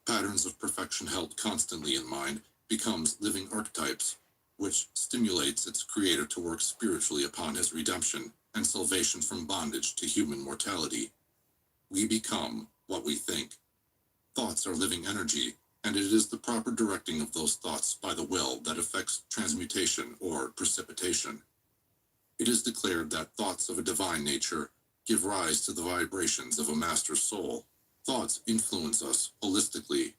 Patterns of perfection held constantly in mind becomes living archetypes, which stimulates its creator to work spiritually upon his redemption and salvation from bondage to human mortality. We become what we think. Thoughts are living energy, and it is the proper directing of those thoughts by the will that affects transmutation or precipitation. It is declared that thoughts of a divine nature give rise to the vibrations of a master soul. Thoughts influence us holistically.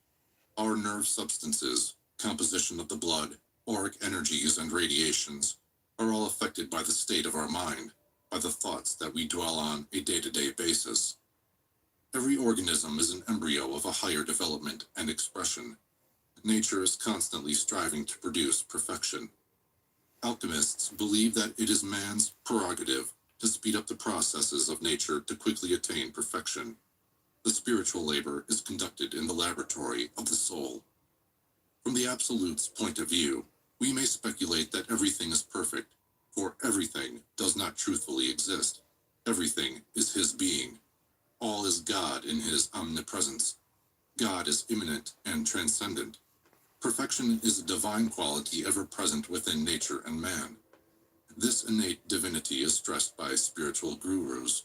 Our nerve substances, composition of the blood, auric energies and radiations, are all affected by the state of our mind. by the thoughts that we dwell on a day-to-day basis. Every organism is an embryo of a higher development and expression. Nature is constantly striving to produce perfection. Alchemists believe that it is man's prerogative to speed up the processes of nature to quickly attain perfection. The spiritual labor is conducted in the laboratory of the soul. From the Absolute's point of view, we may speculate that everything is perfect, for everything does not truthfully exist. Everything is his being. All is God in his omnipresence. God is immanent and transcendent. Perfection is a divine quality ever present within nature and man. This innate divinity is stressed by spiritual gurus.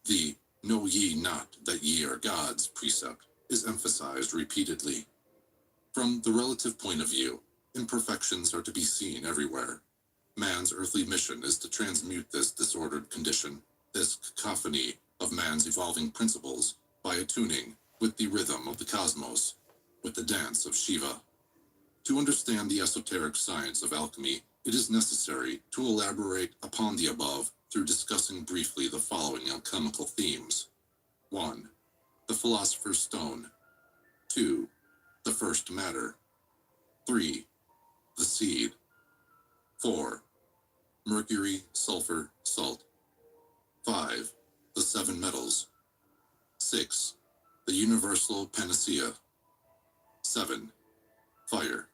The "know ye not that ye are gods" precept is emphasized repeatedly. From the relative point of view, imperfections are to be seen everywhere. Man's earthly mission is to transmute this disordered condition, this cacophony of man's evolving principles, by attuning with the rhythm of the cosmos, with the dance of Shiva. To understand the esoteric science of alchemy, it is necessary to elaborate upon the above through discussing briefly the following alchemical themes. 1. The philosopher's stone. 2. The first matter. 3. The seed. 4. Mercury, sulfur, salt. 5. The seven metals. 6. The universal panacea. 7. Fire.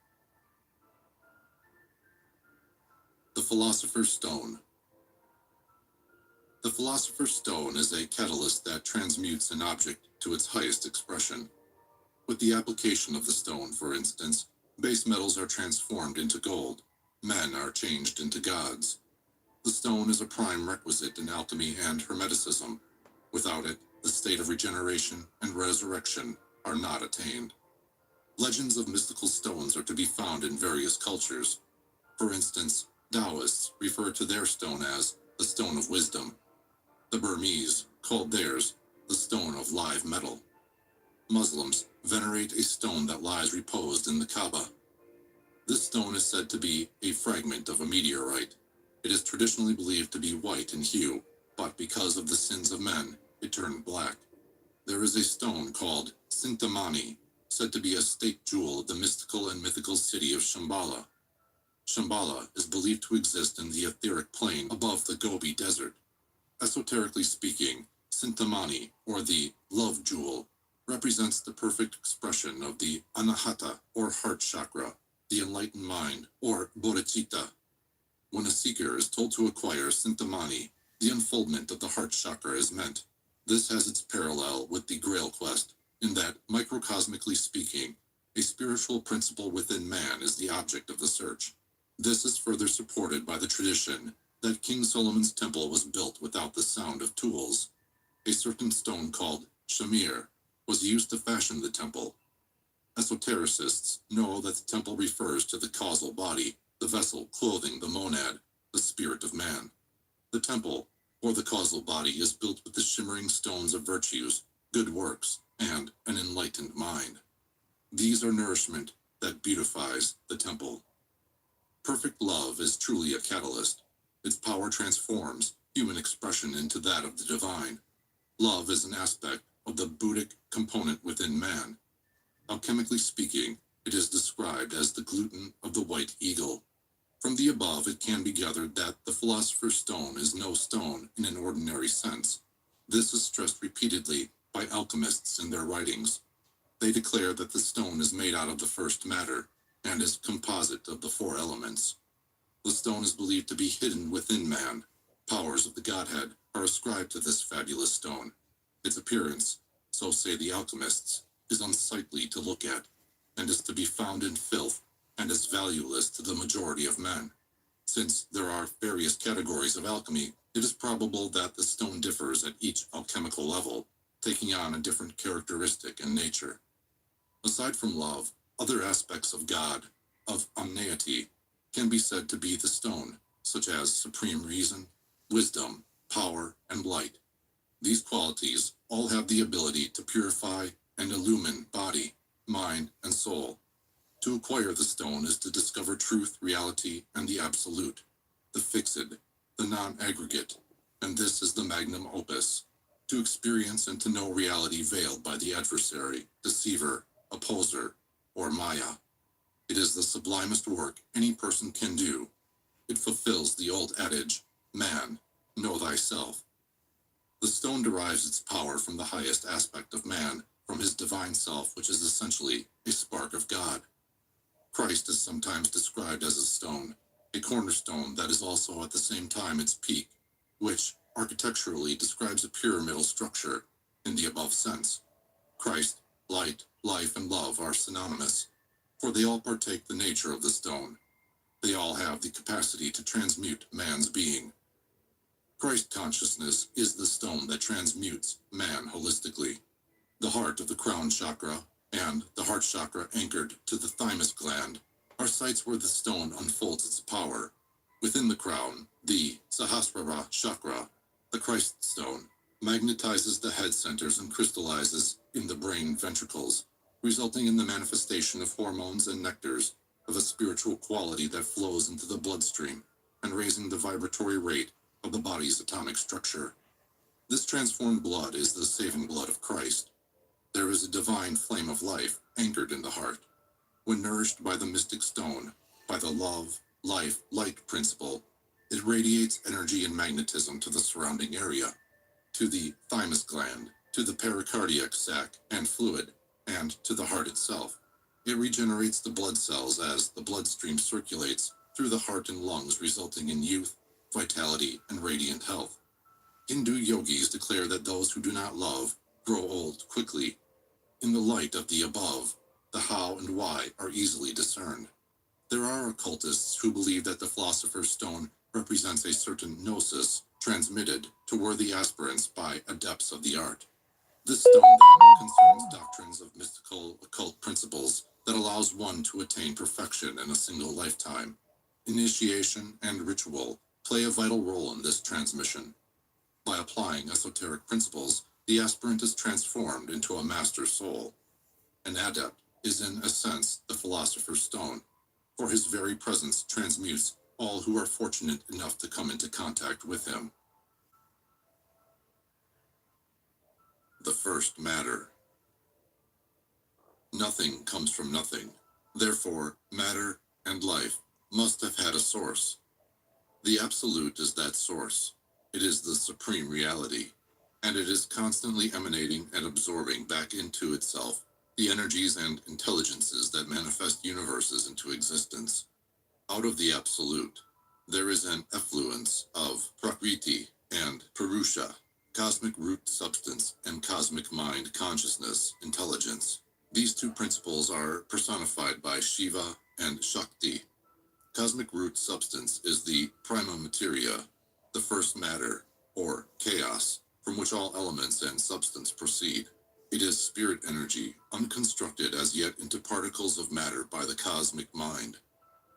The philosopher's stone. The philosopher's stone is a catalyst that transmutes an object to its highest expression. With the application of the stone, for instance, base metals are transformed into gold. Men are changed into gods. The stone is a prime requisite in alchemy and hermeticism. Without it, the state of regeneration and resurrection are not attained. Legends of mystical stones are to be found in various cultures. For instance, Taoists refer to their stone as the stone of wisdom. The Burmese called theirs the stone of live metal. Muslims venerate a stone that lies reposed in the Kaaba. This stone is said to be a fragment of a meteorite. It is traditionally believed to be white in hue, but because of the sins of men, it turned black. There is a stone called Sintamani, said to be a state jewel of the mystical and mythical city of Shambhala. Shambhala is believed to exist in the etheric plane above the Gobi Desert. Esoterically speaking, Sintamani, or the love jewel, represents the perfect expression of the Anahata, or heart chakra, the enlightened mind, or bodhicitta. When a seeker is told to acquire Sintamani, the unfoldment of the heart chakra is meant. This has its parallel with the Grail quest, in that, microcosmically speaking, a spiritual principle within man is the object of the search. This is further supported by the tradition that King Solomon's temple was built without the sound of tools. A certain stone called shamir was used to fashion the temple. Esotericists know that the temple refers to the causal body, the vessel clothing the monad, the spirit of man. The temple, or the causal body, is built with the shimmering stones of virtues, good works, and an enlightened mind. These are nourishment that beautifies the temple. Perfect love is truly a catalyst. Its power transforms human expression into that of the divine. Love is an aspect of the Buddhic component within man. Alchemically speaking, it is described as the gluten of the white eagle. From the above, it can be gathered that the philosopher's stone is no stone in an ordinary sense. This is stressed repeatedly by alchemists in their writings. They declare that the stone is made out of the first matter and is composite of the four elements. The stone is believed to be hidden within man. Powers of the Godhead are ascribed to this fabulous stone. Its appearance, so say the alchemists, is unsightly to look at, and is to be found in filth, and is valueless to the majority of men. Since there are various categories of alchemy, it is probable that the stone differs at each alchemical level, taking on a different characteristic and nature. Aside from love, other aspects of God, of omneity, can be said to be the stone, such as supreme reason, wisdom, power, and light. These qualities all have the ability to purify and illumine body, mind, and soul. To acquire the stone is to discover truth, reality, and the absolute, the fixed, the non-aggregate. And this is the magnum opus, to experience and to know reality veiled by the adversary, deceiver, opposer, or Maya. It is the sublimest work any person can do. It fulfills the old adage, man, know thyself. The stone derives its power from the highest aspect of man, from his divine self, which is essentially a spark of God. Christ is sometimes described as a stone, a cornerstone that is also at the same time its peak, which architecturally describes a pyramidal structure in the above sense. Christ, light, life, and love are synonymous, for they all partake the nature of the stone. They all have the capacity to transmute man's being. Christ consciousness is the stone that transmutes man holistically. The heart of the crown chakra and the heart chakra anchored to the thymus gland are sites where the stone unfolds its power. Within the crown, the Sahasrara chakra, the Christ stone, magnetizes the head centers and crystallizes in the brain ventricles, resulting in the manifestation of hormones and nectars of a spiritual quality that flows into the bloodstream and raising the vibratory rate of the body's atomic structure. This transformed blood is the saving blood of Christ. There is a divine flame of life anchored in the heart. When nourished by the mystic stone, by the love, life, light principle, it radiates energy and magnetism to the surrounding area, to the thymus gland, to the pericardiac sac and fluid, and to the heart itself. It regenerates the blood cells as the bloodstream circulates through the heart and lungs, resulting in youth, vitality, and radiant health. Hindu yogis declare that those who do not love grow old quickly. In the light of the above, the how and why are easily discerned. There are occultists who believe that the philosopher's stone represents a certain gnosis transmitted to worthy aspirants by adepts of the art. This stone then concerns doctrines of mystical occult principles that allows one to attain perfection in a single lifetime. Initiation and ritual play a vital role in this transmission. By applying esoteric principles, the aspirant is transformed into a master soul. An adept is in a sense the philosopher's stone, for his very presence transmutes all who are fortunate enough to come into contact with him. The first matter. Nothing comes from nothing. Therefore, matter and life must have had a source. The absolute is that source. It is the supreme reality, and it is constantly emanating and absorbing back into itself the energies and intelligences that manifest universes into existence. Out of the absolute, there is an effluence of Prakriti and Purusha, cosmic root substance and cosmic mind consciousness, intelligence. These two principles are personified by Shiva and Shakti. Cosmic root substance is the prima materia, the first matter, or chaos, from which all elements and substance proceed. It is spirit energy, unconstructed as yet into particles of matter by the cosmic mind.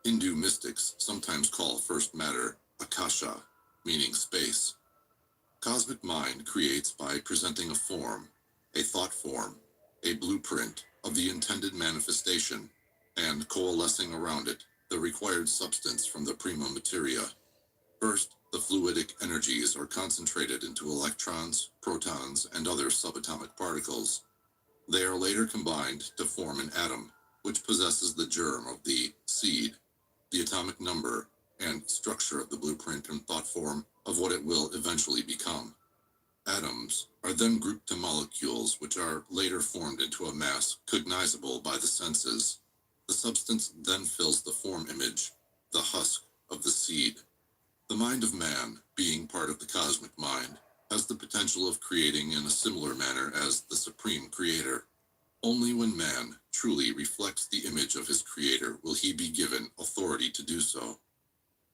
Hindu mystics sometimes call first matter Akasha, meaning space. Cosmic mind creates by presenting a form, a thought form, a blueprint of the intended manifestation, and coalescing around it the required substance from the prima materia. First, the fluidic energies are concentrated into electrons, protons, and other subatomic particles. They are later combined to form an atom, which possesses the germ of the seed, the atomic number, and structure of the blueprint and thought form of what it will eventually become. Atoms are then grouped to molecules, which are later formed into a mass cognizable by the senses. The substance then fills the form image, the husk of the seed. The mind of man, being part of the cosmic mind, has the potential of creating in a similar manner as the supreme creator. Only when man truly reflects the image of his creator will he be given authority to do so.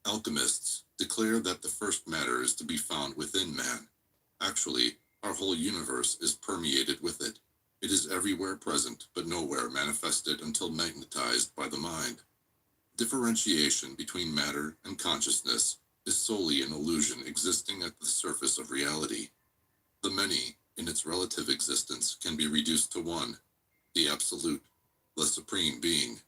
Alchemists declare that the first matter is to be found within man. Actually, our whole universe is permeated with it. It is everywhere present, but nowhere manifested until magnetized by the mind. Differentiation between matter and consciousness is solely an illusion existing at the surface of reality. The many, in its relative existence, can be reduced to one, the absolute, the supreme being.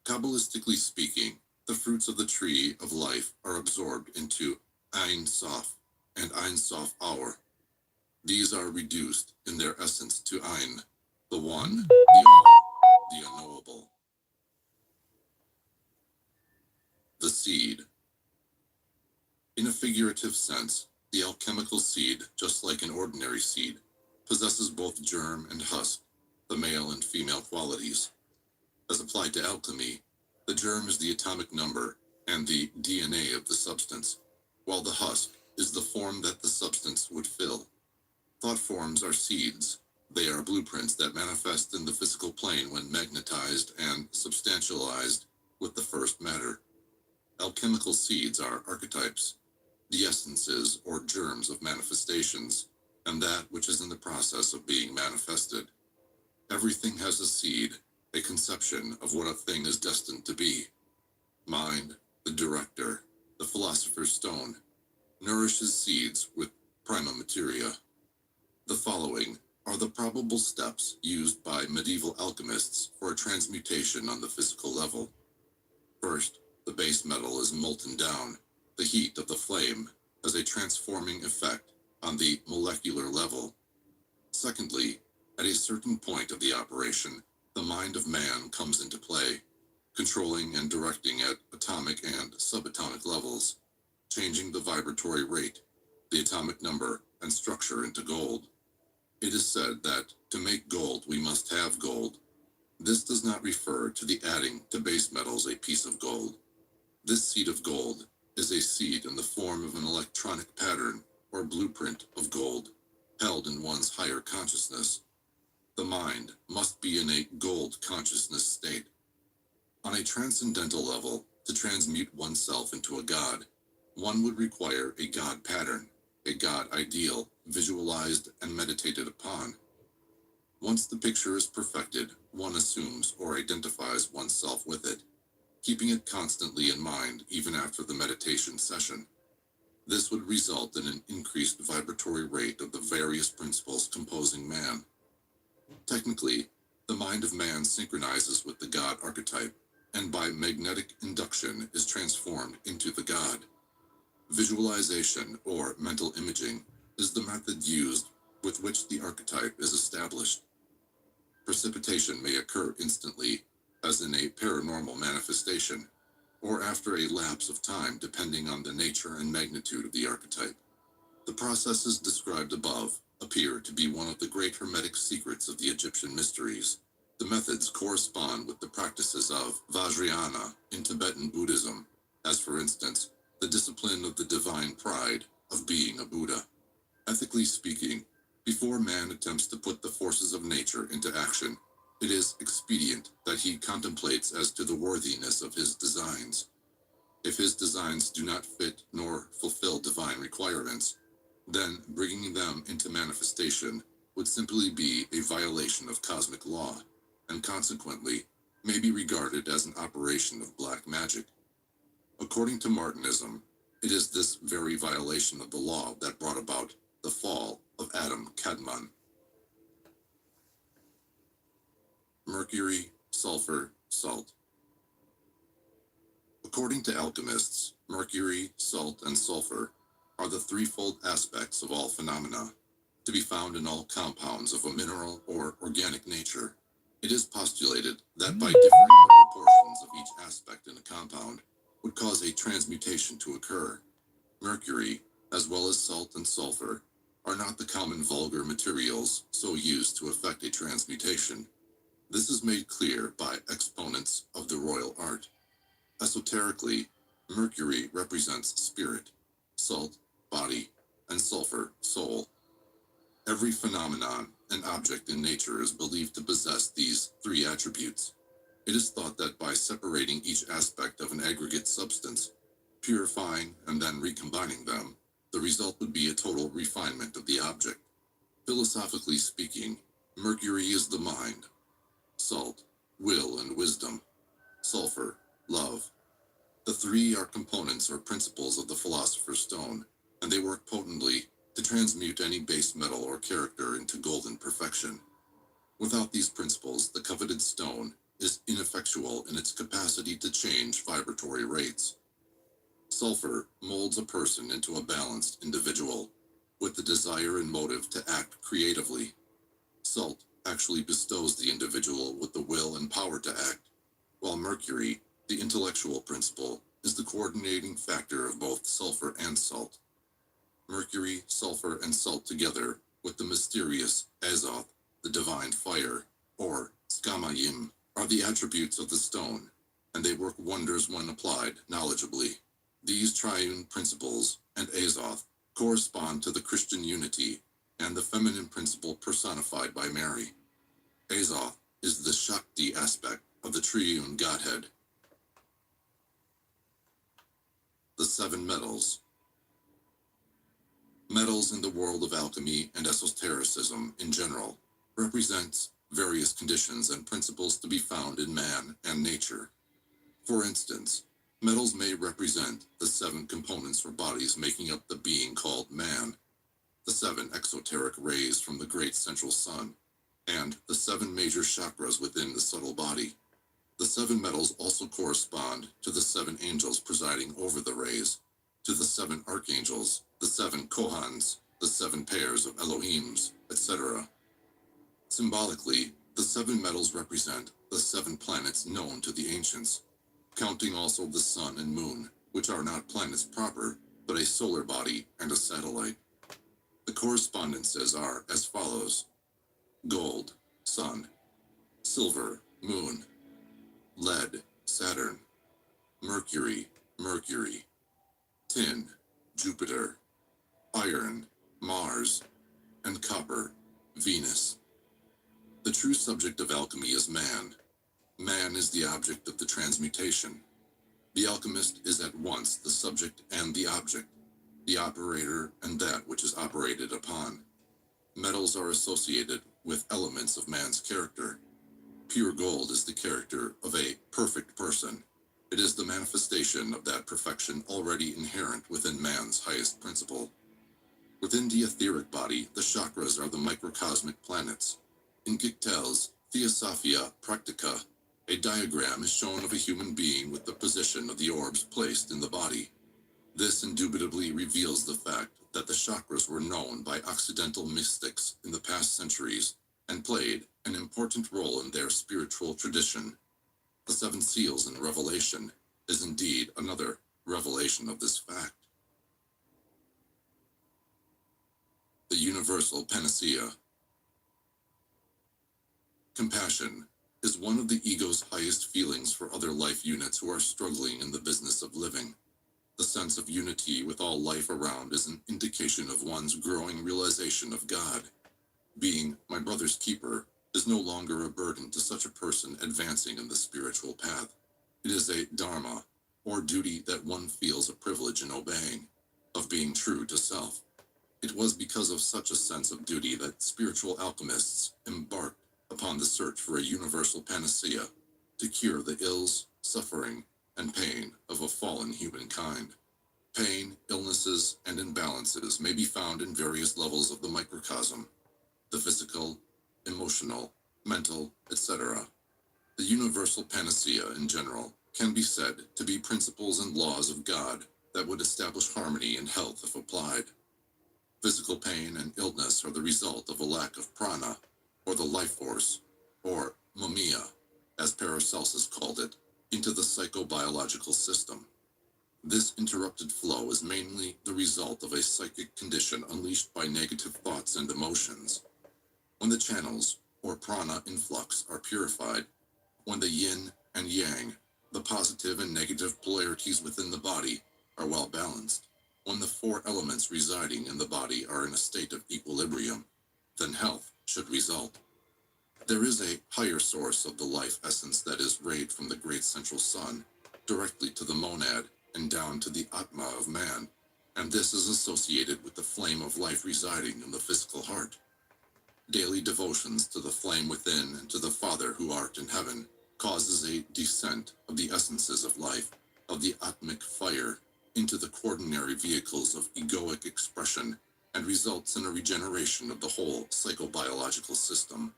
Kabbalistically speaking, the fruits of the tree of life are absorbed into Ein Sof, and Ein Sof Hour. These are reduced in their essence to Ein, the one, the all, the unknowable. The seed. In a figurative sense, the alchemical seed, just like an ordinary seed, possesses both germ and husk, the male and female qualities. As applied to alchemy, the germ is the atomic number and the DNA of the substance, while the husk is the form that the substance would fill. Thought forms are seeds. They are blueprints that manifest in the physical plane when magnetized and substantialized with the first matter. Alchemical seeds are archetypes, the essences or germs of manifestations, and that which is in the process of being manifested. Everything has a seed, a conception of what a thing is destined to be. Mind, the director, the philosopher's stone, nourishes seeds with prima materia. The following are the probable steps used by medieval alchemists for a transmutation on the physical level. First, the base metal is molten down. The heat of the flame has a transforming effect on the molecular level. Secondly, at a certain point of the operation, the mind of man comes into play, controlling and directing at atomic and subatomic levels, changing the vibratory rate, the atomic number, and structure into gold. It is said that to make gold we must have gold. This does not refer to the adding to base metals a piece of gold. This seed of gold is a seed in the form of an electronic pattern or blueprint of gold, held in one's higher consciousness. The mind must be in a gold consciousness state. On a transcendental level, to transmute oneself into a god, one would require a god pattern, a god ideal, visualized and meditated upon. Once the picture is perfected, one assumes or identifies oneself with it, keeping it constantly in mind even after the meditation session. This would result in an increased vibratory rate of the various principles composing man. Technically, the mind of man synchronizes with the god archetype, and by magnetic induction is transformed into the god. Visualization, or mental imaging, is the method used with which the archetype is established. Precipitation may occur instantly, as in a paranormal manifestation, or after a lapse of time depending on the nature and magnitude of the archetype. The processes described above appear to be one of the great hermetic secrets of the Egyptian mysteries. The methods correspond with the practices of Vajrayana in Tibetan Buddhism, as for instance, the discipline of the divine pride of being a Buddha. Ethically speaking, before man attempts to put the forces of nature into action, it is expedient that he contemplates as to the worthiness of his designs. If his designs do not fit nor fulfill divine requirements, then bringing them into manifestation would simply be a violation of cosmic law, and consequently may be regarded as an operation of black magic. According to Martinism, it is this very violation of the law that brought about the fall of Adam Kadmon. Mercury, sulfur, salt. According to alchemists, mercury, salt, and sulfur are the threefold aspects of all phenomena, to be found in all compounds of a mineral or organic nature. It is postulated that by differing the proportions of each aspect in a compound would cause a transmutation to occur. Mercury, as well as salt and sulfur, are not the common vulgar materials so used to effect a transmutation. This is made clear by exponents of the royal art. Esoterically, mercury represents spirit, salt, body, and sulfur, soul. Every phenomenon and object in nature is believed to possess these three attributes. It is thought that by separating each aspect of an aggregate substance, purifying and then recombining them, the result would be a total refinement of the object. Philosophically speaking, mercury is the mind, salt, will and wisdom, sulfur, love. The three are components or principles of the philosopher's stone, and they work potently to transmute any base metal or character into golden perfection. Without these principles, the coveted stone is ineffectual in its capacity to change vibratory rates. Sulfur molds a person into a balanced individual, with the desire and motive to act creatively. Salt actually bestows the individual with the will and power to act, while Mercury, the intellectual principle, is the coordinating factor of both sulfur and salt. Mercury, sulfur, and salt together with the mysterious Azoth, the divine fire, or Skamayim, are the attributes of the stone, and they work wonders when applied knowledgeably. These triune principles and Azoth correspond to the Christian unity and the feminine principle personified by Mary. Azoth is the Shakti aspect of the triune Godhead. The seven metals. Metals in the world of alchemy and esotericism in general represent various conditions and principles to be found in man and nature. For instance, metals may represent the seven components or bodies making up the being called man, the seven exoteric rays from the great central sun, and the seven major chakras within the subtle body. The seven metals also correspond to the seven angels presiding over the rays, to the seven archangels, the seven Kohans, the seven pairs of Elohims, etc. Symbolically, the seven metals represent the seven planets known to the ancients, counting also the sun and moon, which are not planets proper, but a solar body and a satellite. The correspondences are as follows: gold, sun; silver, moon; lead, Saturn; mercury, Mercury; tin, Jupiter; iron, Mars; and copper, Venus. The true subject of alchemy is man. Man is the object of the transmutation. The alchemist is at once the subject and the object, the operator and that which is operated upon. Metals are associated with elements of man's character. Pure gold is the character of a perfect person. It is the manifestation of that perfection already inherent within man's highest principle. Within the etheric body, the chakras are the microcosmic planets. In Gichtel's Theosophia Practica, a diagram is shown of a human being with the position of the orbs placed in the body. This indubitably reveals the fact that the chakras were known by Occidental mystics in the past centuries and played an important role in their spiritual tradition. The seven seals in Revelation is indeed another revelation of this fact. The universal panacea. Compassion is one of the ego's highest feelings for other life units who are struggling in the business of living. The sense of unity with all life around is an indication of one's growing realization of God. Being my brother's keeper is no longer a burden to such a person advancing in the spiritual path. It is a dharma, or duty that one feels a privilege in obeying, of being true to self. It was because of such a sense of duty that spiritual alchemists embarked upon the search for a universal panacea to cure the ills, suffering, and pain of a fallen humankind. Pain, illnesses, and imbalances may be found in various levels of the microcosm: the physical, emotional, mental, etc. The universal panacea in general can be said to be principles and laws of God that would establish harmony and health if applied. Physical pain and illness are the result of a lack of prana, or the life force, or mamiya, as Paracelsus called it, into the psychobiological system. This interrupted flow is mainly the result of a psychic condition unleashed by negative thoughts and emotions. When the channels, or prana influx, are purified, when the yin and yang, the positive and negative polarities within the body, are well balanced, when the four elements residing in the body are in a state of equilibrium, then health should result. There is a higher source of the life essence that is rayed from the great central sun, directly to the monad and down to the atma of man, and this is associated with the flame of life residing in the physical heart. Daily devotions to the flame within and to the Father who art in heaven causes a descent of the essences of life, of the atmic fire, into the quaternary vehicles of egoic expression, and results in a regeneration of the whole psychobiological system.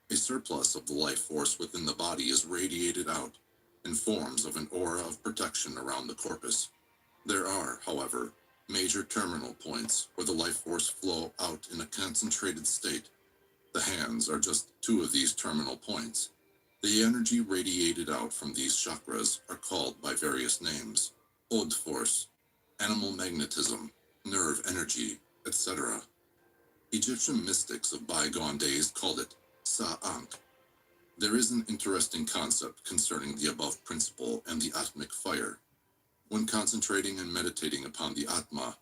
A surplus of the life force within the body is radiated out and forms of an aura of protection around the corpus. There are, however, major terminal points where the life force flow out in a concentrated state. The hands are just two of these terminal points. The energy radiated out from these chakras are called by various names: Od force, animal magnetism, nerve energy, etc. Egyptian mystics of bygone days called it Sa'ankh. There is an interesting concept concerning the above principle and the Atmic fire. When concentrating and meditating upon the Atma,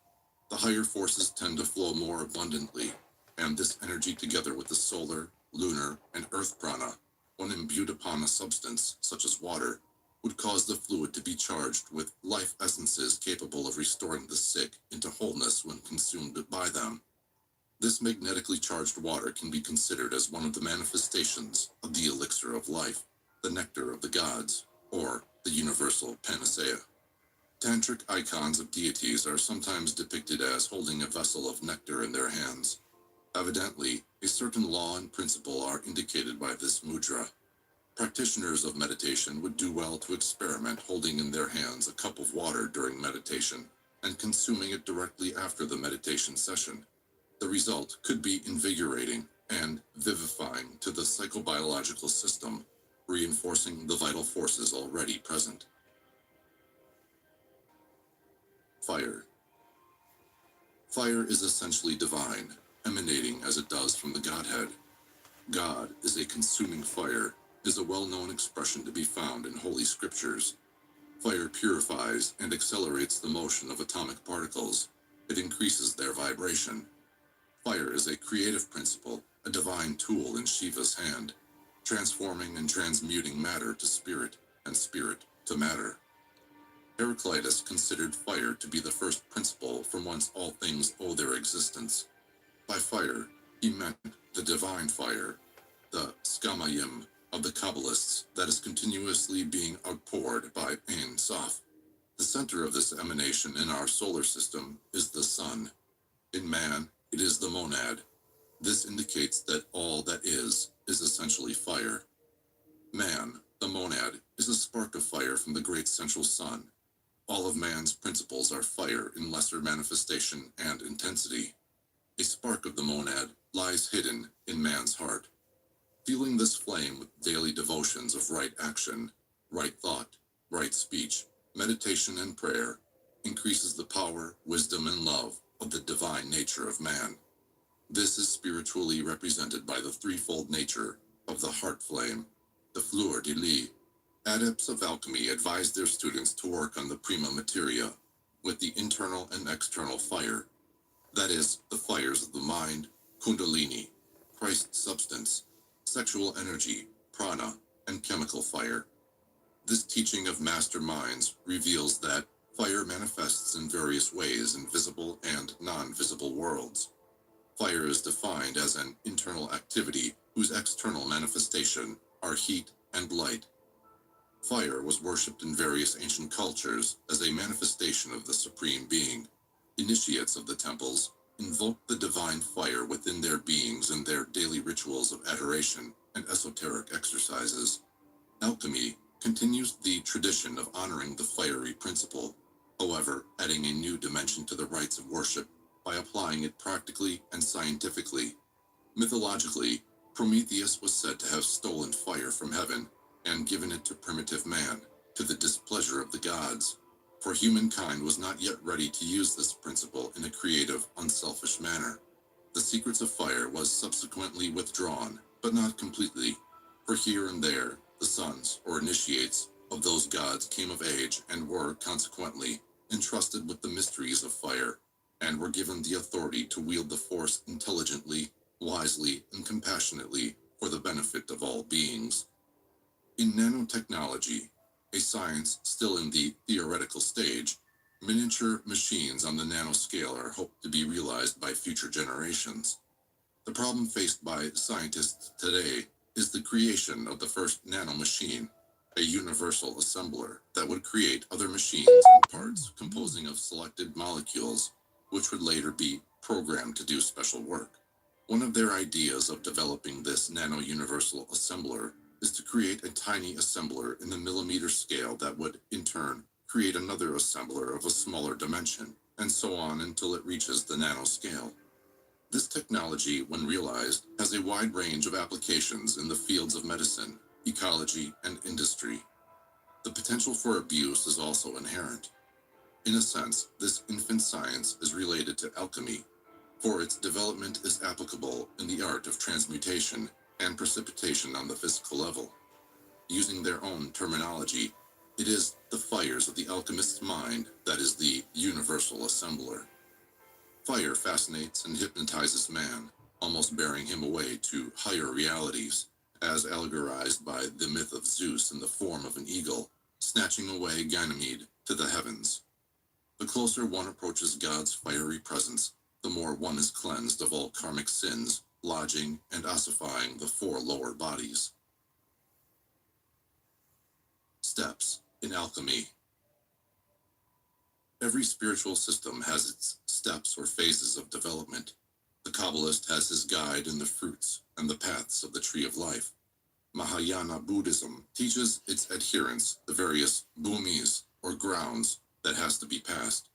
the higher forces tend to flow more abundantly, and this energy, together with the solar, lunar, and earth prana, when imbued upon a substance such as water, would cause the fluid to be charged with life essences capable of restoring the sick into wholeness when consumed by them. This magnetically charged water can be considered as one of the manifestations of the elixir of life, the nectar of the gods, or the universal panacea. Tantric icons of deities are sometimes depicted as holding a vessel of nectar in their hands. Evidently, a certain law and principle are indicated by this mudra. Practitioners of meditation would do well to experiment holding in their hands a cup of water during meditation and consuming it directly after the meditation session. The result could be invigorating and vivifying to the psychobiological system, reinforcing the vital forces already present. Fire. Fire is essentially divine, emanating as it does from the Godhead. God is a consuming fire is a well-known expression to be found in Holy Scriptures. Fire purifies and accelerates the motion of atomic particles. It increases their vibration. Fire is a creative principle, a divine tool in Shiva's hand, transforming and transmuting matter to spirit and spirit to matter. Heraclitus considered fire to be the first principle from whence all things owe their existence. By fire, he meant the divine fire, the skamayim of the Kabbalists that is continuously being outpoured by Ein Sof. The center of this emanation in our solar system is the sun. In man, it is the monad. This indicates that all that is essentially fire. Man, the monad, is a spark of fire from the great central sun. All of man's principles are fire in lesser manifestation and intensity. A spark of the monad lies hidden in man's heart. Fueling this flame with daily devotions of right action, right thought, right speech, meditation, and prayer increases the power, wisdom, and love of the divine nature of man. This is spiritually represented by the threefold nature of the heart flame, the fleur de lis. Adepts of alchemy advise their students to work on the prima materia with the internal and external fire, that is, the fires of the mind, kundalini, Christ's substance, sexual energy, prana, and chemical fire. This teaching of master minds reveals that fire manifests in various ways in visible and non-visible worlds. Fire is defined as an internal activity whose external manifestation are heat and light. Fire was worshipped in various ancient cultures as a manifestation of the Supreme Being. Initiates of the temples invoked the divine fire within their beings in their daily rituals of adoration and esoteric exercises. Alchemy continues the tradition of honoring the fiery principle, however, adding a new dimension to the rites of worship by applying it practically and scientifically. Mythologically, Prometheus was said to have stolen fire from heaven and given it to primitive man, to the displeasure of the gods, for humankind was not yet ready to use this principle in a creative, unselfish manner. The secrets of fire was subsequently withdrawn, but not completely, for here and there, the sons, or initiates, of those gods came of age and were, consequently, entrusted with the mysteries of fire, and were given the authority to wield the force intelligently, wisely, and compassionately for the benefit of all beings. In nanotechnology, a science still in the theoretical stage, miniature machines on the nanoscale are hoped to be realized by future generations. The problem faced by scientists today is the creation of the first nanomachine, a universal assembler that would create other machines and parts composing of selected molecules, which would later be programmed to do special work. One of their ideas of developing this nano-universal assembler is to create a tiny assembler in the millimeter scale that would, in turn, create create another assembler of a smaller dimension, and so on until it reaches the nanoscale. This technology, when realized, has a wide range of applications in the fields of medicine, ecology, and industry. The potential for abuse is also inherent. In a sense, this infant science is related to alchemy, for its development is applicable in the art of transmutation and precipitation on the physical level. Using their own terminology, it is the fires of the alchemist's mind that is the universal assembler. Fire fascinates and hypnotizes man, almost bearing him away to higher realities, as allegorized by the myth of Zeus in the form of an eagle, snatching away Ganymede to the heavens. The closer one approaches God's fiery presence, the more one is cleansed of all karmic sins, lodging and ossifying the four lower bodies. Steps in alchemy. Every spiritual system has its steps or phases of development. The Kabbalist has his guide in the fruits and the paths of the tree of life. Mahayana Buddhism teaches its adherents the various bhumis, or grounds, that has to be passed.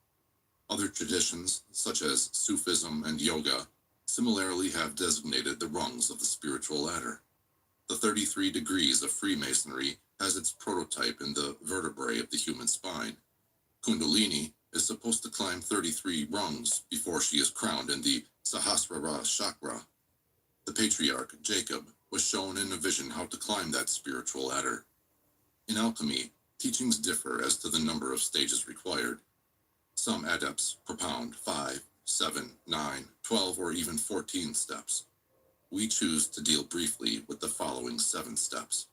Other traditions, such as Sufism and yoga, similarly have designated the rungs of the spiritual ladder. The 33 degrees of Freemasonry has its prototype in the vertebrae of the human spine. Kundalini is supposed to climb 33 rungs before she is crowned in the Sahasrara chakra. The patriarch, Jacob, was shown in a vision how to climb that spiritual ladder. In alchemy, teachings differ as to the number of stages required. Some adepts propound 5, 7, 9, 12, or even 14 steps. We choose to deal briefly with the following 7 steps.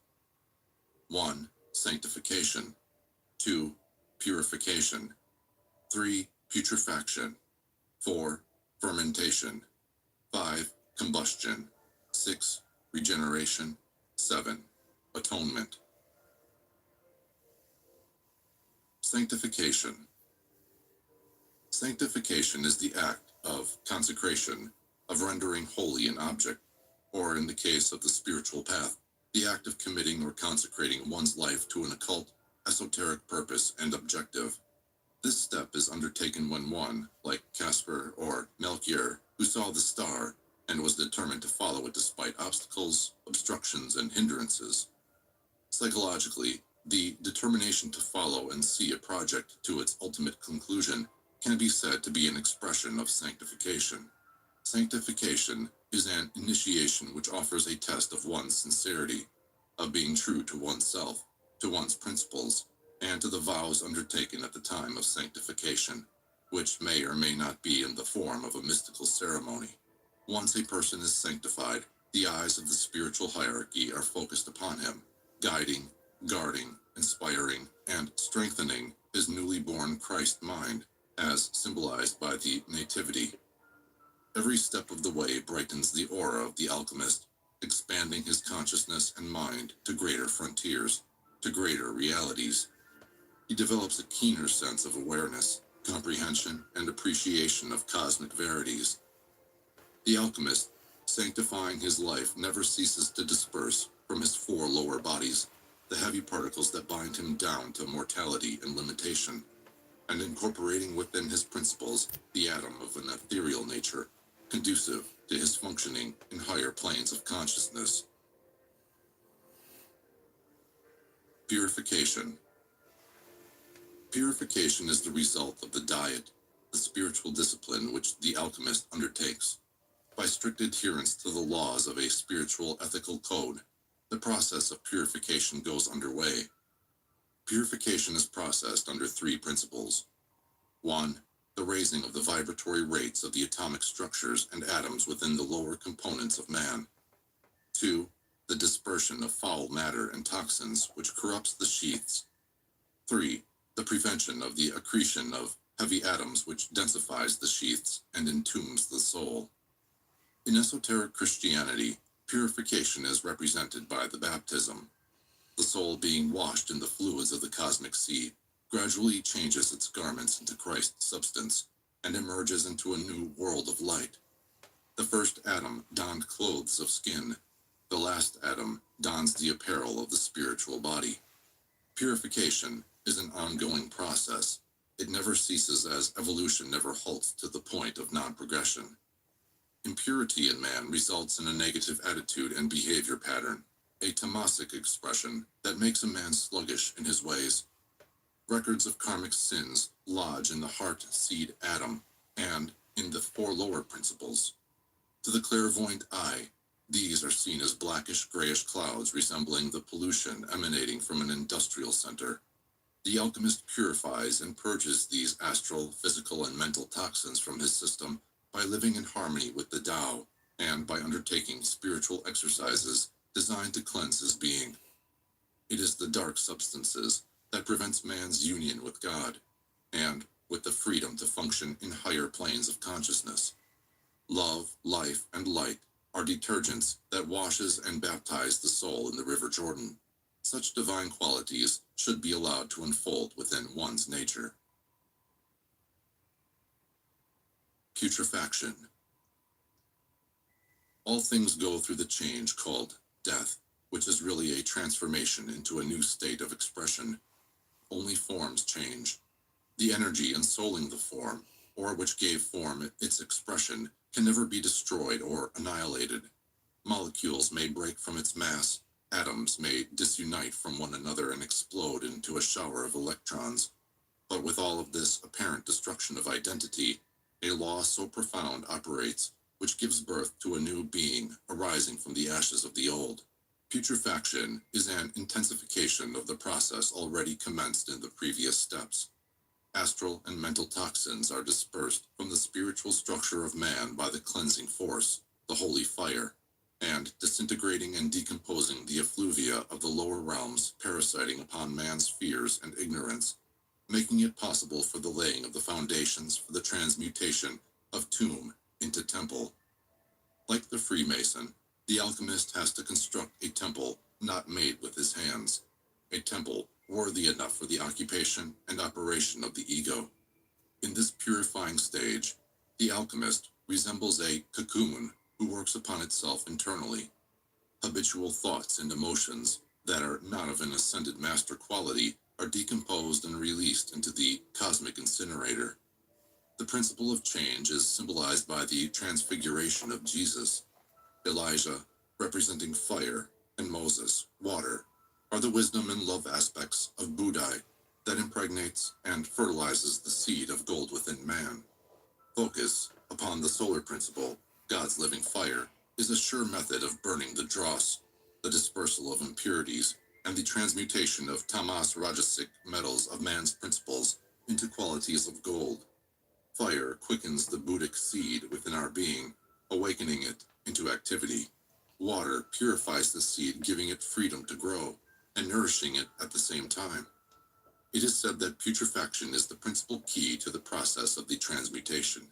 1. Sanctification. 2. Purification. 3. Putrefaction. 4. Fermentation. 5. Combustion. 6. Regeneration. 7. Atonement. Sanctification. Sanctification is the act of consecration, of rendering holy an object, or in the case of the spiritual path, the act of committing or consecrating one's life to an occult, esoteric purpose and objective. This step is undertaken when one, like Caspar or Melchior, who saw the star and was determined to follow it despite obstacles, obstructions, and hindrances. Psychologically, the determination to follow and see a project to its ultimate conclusion can be said to be an expression of sanctification. Sanctification is an initiation which offers a test of one's sincerity, of being true to oneself, to one's principles, and to the vows undertaken at the time of sanctification, which may or may not be in the form of a mystical ceremony. Once a person is sanctified, the eyes of the spiritual hierarchy are focused upon him, guiding, guarding, inspiring, and strengthening his newly born Christ mind, as symbolized by the Nativity. Every step of the way brightens the aura of the alchemist, expanding his consciousness and mind to greater frontiers, to greater realities. He develops a keener sense of awareness, comprehension, and appreciation of cosmic verities. The alchemist, sanctifying his life, never ceases to disperse from his 4 lower bodies the heavy particles that bind him down to mortality and limitation, and incorporating within his principles the atom of an ethereal nature, conducive to his functioning in higher planes of consciousness. Purification. Purification is the result of the diet, the spiritual discipline which the alchemist undertakes. By strict adherence to the laws of a spiritual ethical code, the process of purification goes underway. Purification is processed under 3 principles. 1. The raising of the vibratory rates of the atomic structures and atoms within the lower components of man. 2. The dispersion of foul matter and toxins which corrupts the sheaths. 3. The prevention of the accretion of heavy atoms which densifies the sheaths and entombs the soul. In esoteric Christianity, purification is represented by the baptism. The soul, being washed in the fluids of the cosmic sea, gradually changes its garments into Christ's substance and emerges into a new world of light. The first Adam donned clothes of skin. The last Adam dons the apparel of the spiritual body. Purification is an ongoing process. It never ceases as evolution never halts to the point of non-progression. Impurity in man results in a negative attitude and behavior pattern, a tamasic expression that makes a man sluggish in his ways. Records of karmic sins lodge in the heart seed atom and in the four lower principles. To the clairvoyant eye, these are seen as blackish-grayish clouds resembling the pollution emanating from an industrial center. The alchemist purifies and purges these astral, physical, and mental toxins from his system by living in harmony with the Tao and by undertaking spiritual exercises designed to cleanse his being. It is the dark substances that prevents man's union with God and with the freedom to function in higher planes of consciousness. Love, life, and light are detergents that washes and baptize the soul in the River Jordan. Such divine qualities should be allowed to unfold within one's nature. Putrefaction. All things go through the change called death, which is really a transformation into a new state of expression. Only forms change. The energy ensouling the form, or which gave form its expression, can never be destroyed or annihilated. Molecules may break from its mass, atoms may disunite from one another and explode into a shower of electrons. But with all of this apparent destruction of identity, a law so profound operates, which gives birth to a new being arising from the ashes of the old. Putrefaction is an intensification of the process already commenced in the previous steps. Astral and mental toxins are dispersed from the spiritual structure of man by the cleansing force, the holy fire, and disintegrating and decomposing the effluvia of the lower realms parasiting upon man's fears and ignorance, making it possible for the laying of the foundations for the transmutation of tomb into temple. Like the Freemason, the alchemist has to construct a temple not made with his hands, a temple worthy enough for the occupation and operation of the ego. In this purifying stage, the alchemist resembles a cocoon who works upon itself internally. Habitual thoughts and emotions that are not of an ascended master quality are decomposed and released into the cosmic incinerator. The principle of change is symbolized by the transfiguration of Jesus. Elijah, representing fire, and Moses, water, are the wisdom and love aspects of Buddhai that impregnates and fertilizes the seed of gold within man. Focus upon the solar principle, God's living fire, is a sure method of burning the dross, the dispersal of impurities, and the transmutation of tamas rajasic metals of man's principles into qualities of gold. Fire quickens the Buddhic seed within our being, awakening it into activity. Water purifies the seed, giving it freedom to grow, and nourishing it at the same time. It is said that putrefaction is the principal key to the process of the transmutation.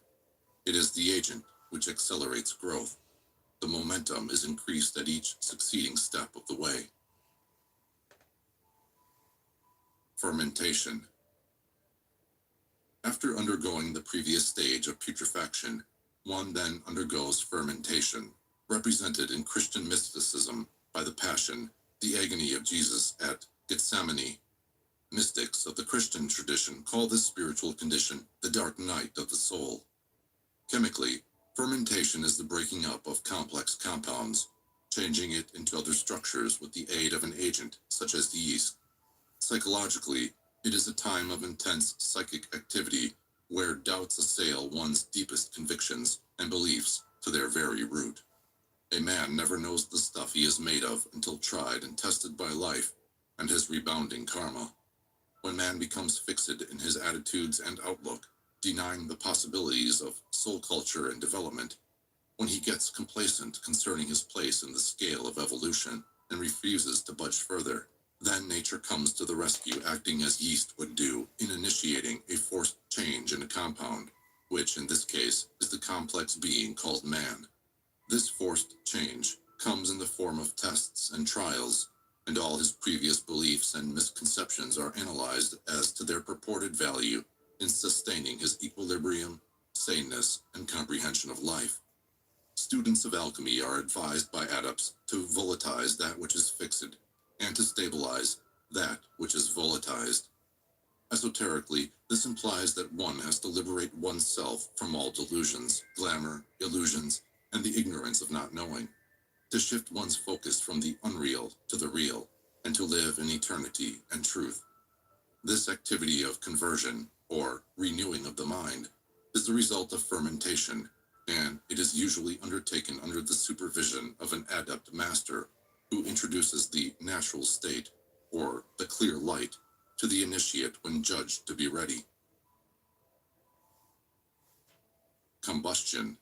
It is the agent which accelerates growth. The momentum is increased at each succeeding step of the way. Fermentation. After undergoing the previous stage of putrefaction, one then undergoes fermentation, represented in Christian mysticism by the Passion, the agony of Jesus at Gethsemane. Mystics of the Christian tradition call this spiritual condition the dark night of the soul. Chemically, fermentation is the breaking up of complex compounds, changing it into other structures with the aid of an agent such as yeast. Psychologically, it is a time of intense psychic activity where doubts assail one's deepest convictions and beliefs to their very root. A man never knows the stuff he is made of until tried and tested by life and his rebounding karma. When man becomes fixed in his attitudes and outlook, denying the possibilities of soul culture and development, when he gets complacent concerning his place in the scale of evolution and refuses to budge further, then nature comes to the rescue, acting as yeast would do in initiating a forced change in a compound, which in this case is the complex being called man. This forced change comes in the form of tests and trials, and all his previous beliefs and misconceptions are analyzed as to their purported value in sustaining his equilibrium, saneness, and comprehension of life. Students of alchemy are advised by adepts to volatilize that which is fixed, and to stabilize that which is volatile. Esoterically, this implies that one has to liberate oneself from all delusions, glamour, illusions, and the ignorance of not knowing, to shift one's focus from the unreal to the real, and to live in eternity and truth. This activity of conversion, or renewing of the mind, is the result of fermentation, and it is usually undertaken under the supervision of an adept master who introduces the natural state, or the clear light, to the initiate when judged to be ready. Combustion.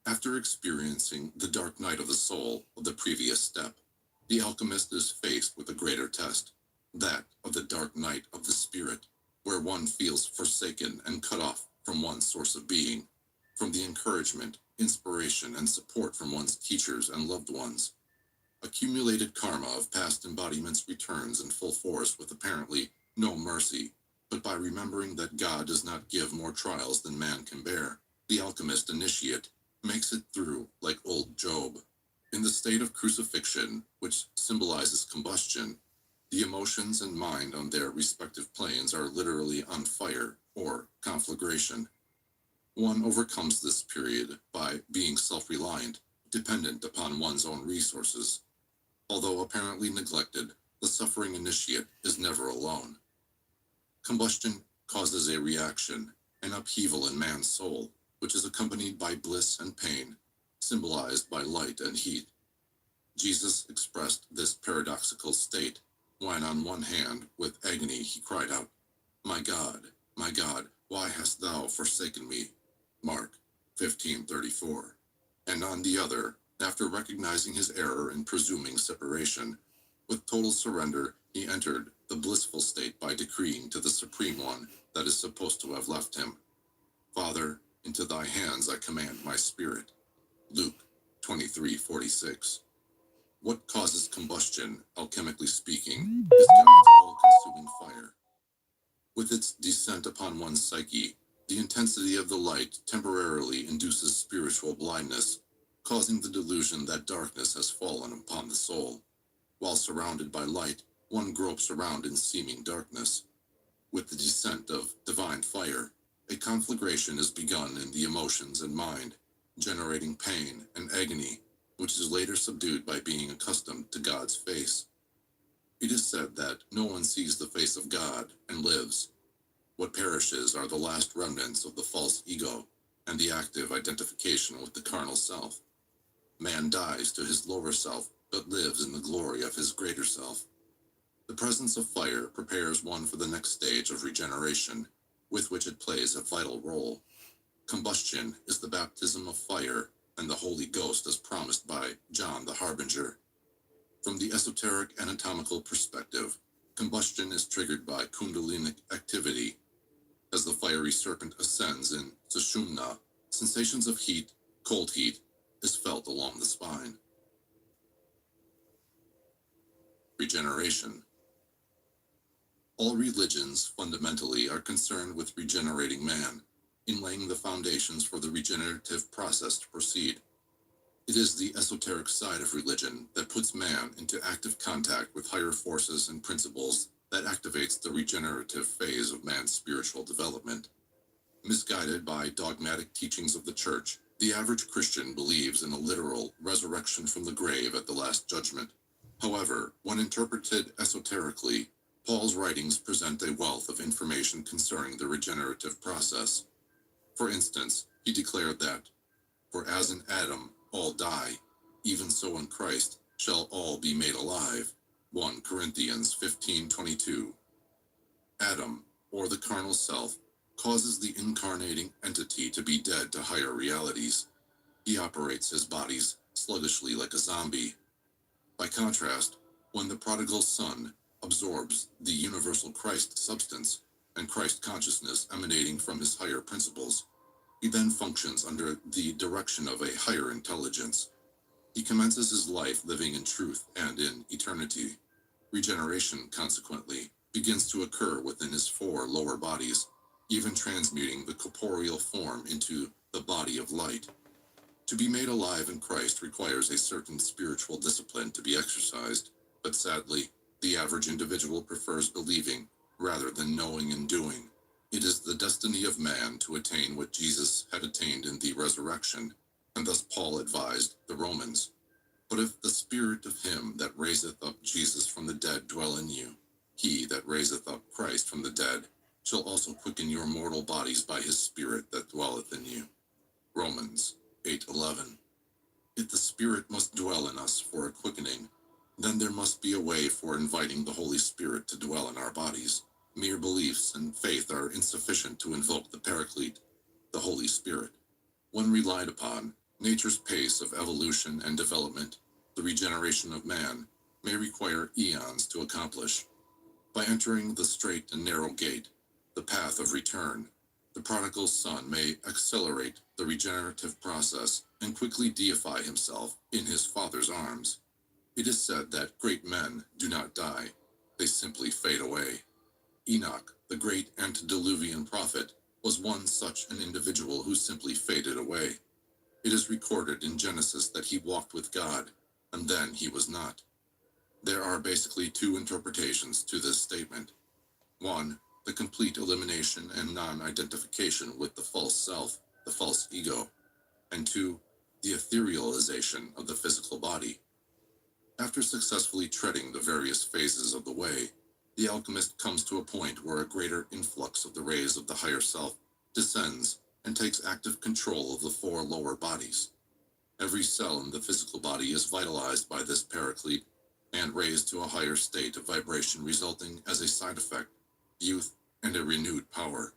After experiencing the dark night of the soul of the previous step, the alchemist is faced with a greater test, that of the dark night of the spirit, where one feels forsaken and cut off from one's source of being, from the encouragement, inspiration, and support from one's teachers and loved ones. Accumulated karma of past embodiments returns in full force with apparently no mercy, but by remembering that God does not give more trials than man can bear, the alchemist initiate makes it through like old Job. In the state of crucifixion, which symbolizes combustion, the emotions and mind on their respective planes are literally on fire, or conflagration. One overcomes this period by being self-reliant, dependent upon one's own resources. Although apparently neglected, the suffering initiate is never alone. Combustion causes a reaction, an upheaval in man's soul, which is accompanied by bliss and pain, symbolized by light and heat. Jesus expressed this paradoxical state when on one hand, with agony, he cried out, my God, why hast thou forsaken me?" Mark 15:34. And on the other, after recognizing his error in presuming separation, with total surrender, he entered the blissful state by decreeing to the Supreme One that is supposed to have left him, "Father, into thy hands I command my spirit." Luke 23:46. What causes combustion, alchemically speaking, is God's all-consuming fire. With its descent upon one's psyche, the intensity of the light temporarily induces spiritual blindness, causing the delusion that darkness has fallen upon the soul. While surrounded by light, one gropes around in seeming darkness. With the descent of divine fire, a conflagration is begun in the emotions and mind, generating pain and agony, which is later subdued by being accustomed to God's face. It is said that no one sees the face of God and lives. What perishes are the last remnants of the false ego and the active identification with the carnal self. Man dies to his lower self, but lives in the glory of his greater self. The presence of fire prepares one for the next stage of regeneration, with which it plays a vital role. Combustion is the baptism of fire and the Holy Ghost as promised by John the Harbinger. From the esoteric anatomical perspective, combustion is triggered by kundalinic activity. As the fiery serpent ascends in sushumna, sensations of heat, cold heat, is felt along the spine. Regeneration. All religions fundamentally are concerned with regenerating man, in laying the foundations for the regenerative process to proceed. It is the esoteric side of religion that puts man into active contact with higher forces and principles that activates the regenerative phase of man's spiritual development. Misguided by dogmatic teachings of the Church, the average Christian believes in a literal resurrection from the grave at the Last Judgment. However, when interpreted esoterically, Paul's writings present a wealth of information concerning the regenerative process. For instance, he declared that, "For as in Adam all die, even so in Christ shall all be made alive." 1 Corinthians 15:22. Adam, or the carnal self, causes the incarnating entity to be dead to higher realities. He operates his bodies sluggishly like a zombie. By contrast, when the prodigal son absorbs the universal Christ substance and Christ consciousness emanating from his higher principles, he then functions under the direction of a higher intelligence. He commences his life living in truth and in eternity. Regeneration, consequently, begins to occur within his four lower bodies, even transmuting the corporeal form into the body of light. To be made alive in Christ requires a certain spiritual discipline to be exercised, but sadly, the average individual prefers believing rather than knowing and doing. It is the destiny of man to attain what Jesus had attained in the resurrection, and thus Paul advised the Romans. But if the Spirit of him that raiseth up Jesus from the dead dwell in you, he that raiseth up Christ from the dead shall also quicken your mortal bodies by his Spirit that dwelleth in you. Romans 8:11. If the Spirit must dwell in us for a quickening, then there must be a way for inviting the Holy Spirit to dwell in our bodies. Mere beliefs and faith are insufficient to invoke the Paraclete, the Holy Spirit. When relied upon, nature's pace of evolution and development, the regeneration of man, may require eons to accomplish. By entering the straight and narrow gate, the path of return, the prodigal son may accelerate the regenerative process and quickly deify himself in his Father's arms. It is said that great men do not die, they simply fade away. Enoch, the great antediluvian prophet, was one such an individual who simply faded away. It is recorded in Genesis that he walked with God, and then he was not. There are basically two interpretations to this statement. One, the complete elimination and non-identification with the false self, the false ego. And two, the etherealization of the physical body. After successfully treading the various phases of the way, the alchemist comes to a point where a greater influx of the rays of the higher self descends and takes active control of the four lower bodies. Every cell in the physical body is vitalized by this paraclete and raised to a higher state of vibration, resulting as a side effect youth and a renewed power.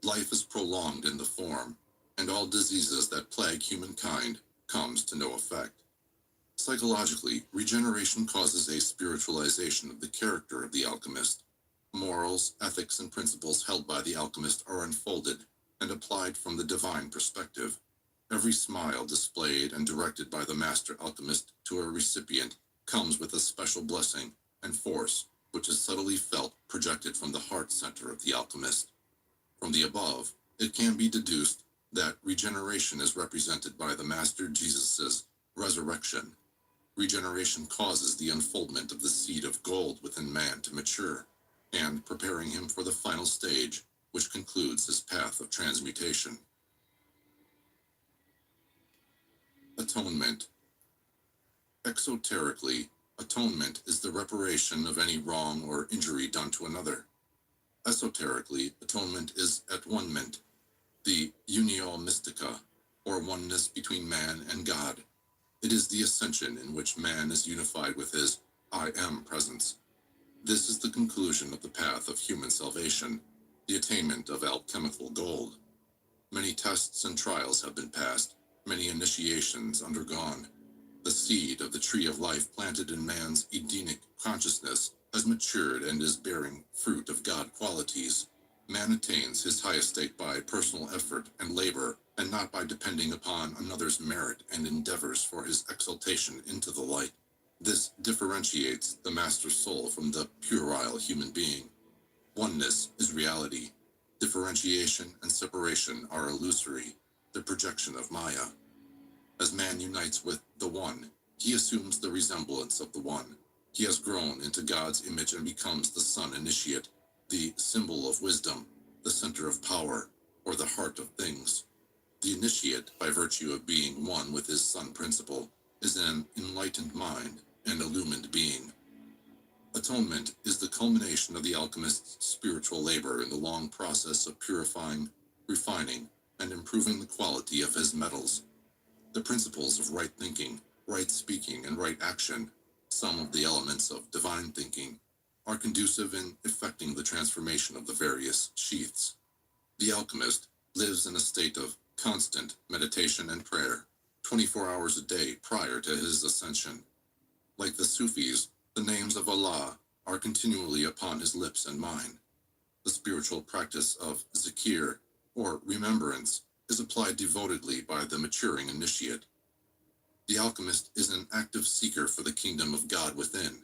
Life is prolonged in the form, and all diseases that plague humankind comes to no effect. Psychologically, regeneration causes a spiritualization of the character of the alchemist. Morals, ethics, and principles held by the alchemist are unfolded and applied from the divine perspective. Every smile displayed and directed by the master alchemist to a recipient comes with a special blessing and force, which is subtly felt projected from the heart center of the alchemist. From the above, it can be deduced that regeneration is represented by the Master Jesus' resurrection. Regeneration causes the unfoldment of the seed of gold within man to mature, and preparing him for the final stage, which concludes his path of transmutation. Atonement. Exoterically, atonement is the reparation of any wrong or injury done to another. Esoterically, atonement is at-one-ment, the unio mystica, or oneness between man and God. It is the ascension in which man is unified with his I am presence. This is the conclusion of the path of human salvation, the attainment of alchemical gold. Many tests and trials have been passed, many initiations undergone. The seed of the tree of life planted in man's Edenic consciousness has matured and is bearing fruit of God qualities. Man attains his highest state by personal effort and labor, and not by depending upon another's merit and endeavors for his exaltation into the light. This differentiates the master soul from the puerile human being. Oneness is reality. Differentiation and separation are illusory, the projection of Maya. As man unites with the One, he assumes the resemblance of the One. He has grown into God's image and becomes the Son initiate, the symbol of wisdom, the center of power, or the heart of things. The initiate, by virtue of being one with his Son principle, is an enlightened mind and illumined being. Atonement is the culmination of the alchemist's spiritual labor in the long process of purifying, refining, and improving the quality of his metals. The principles of right thinking, right speaking, and right action, some of the elements of divine thinking, are conducive in effecting the transformation of the various sheaths. The alchemist lives in a state of constant meditation and prayer, 24 hours a day prior to his ascension. Like the Sufis, the names of Allah are continually upon his lips and mind. The spiritual practice of zikir, or remembrance, is applied devotedly by the maturing initiate. The alchemist is an active seeker for the kingdom of God within.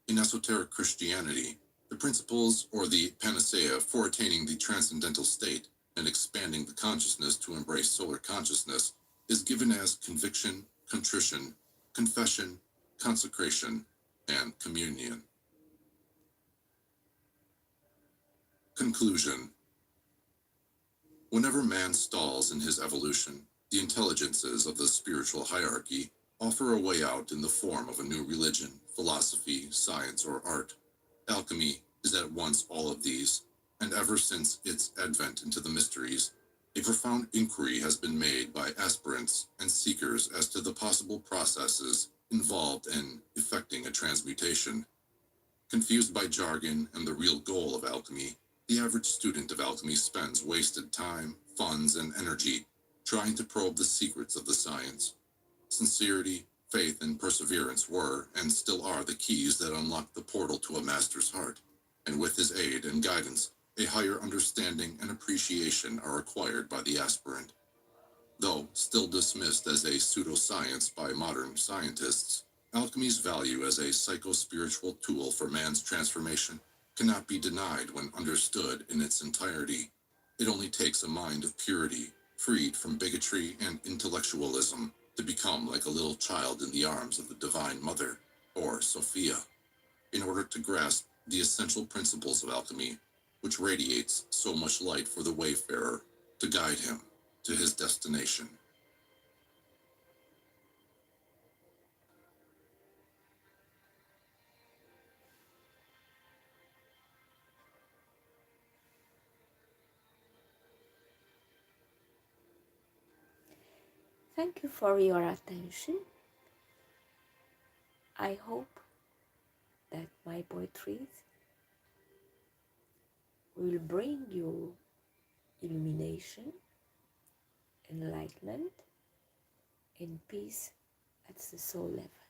In esoteric Christianity, the principles or the panacea for attaining the transcendental state and expanding the consciousness to embrace solar consciousness is given as conviction, contrition, confession, consecration, and communion. Conclusion. Whenever man stalls in his evolution, the intelligences of the spiritual hierarchy offer a way out in the form of a new religion, philosophy, science, or art. Alchemy is at once all of these, and ever since its advent into the mysteries, a profound inquiry has been made by aspirants and seekers as to the possible processes involved in effecting a transmutation. Confused by jargon and the real goal of alchemy, the average student of alchemy spends wasted time, funds, and energy trying to probe the secrets of the science. Sincerity, faith, and perseverance were, and still are, the keys that unlock the portal to a master's heart, and with his aid and guidance, a higher understanding and appreciation are acquired by the aspirant. Though still dismissed as a pseudoscience by modern scientists, alchemy's value as a psycho-spiritual tool for man's transformation cannot be denied when understood in its entirety. It only takes a mind of purity, freed from bigotry and intellectualism, to become like a little child in the arms of the Divine Mother, or Sophia, in order to grasp the essential principles of alchemy, which radiates so much light for the wayfarer to guide him to his destination. Thank you for your attention. I hope that my poetries will bring you illumination, enlightenment, and peace at the soul level.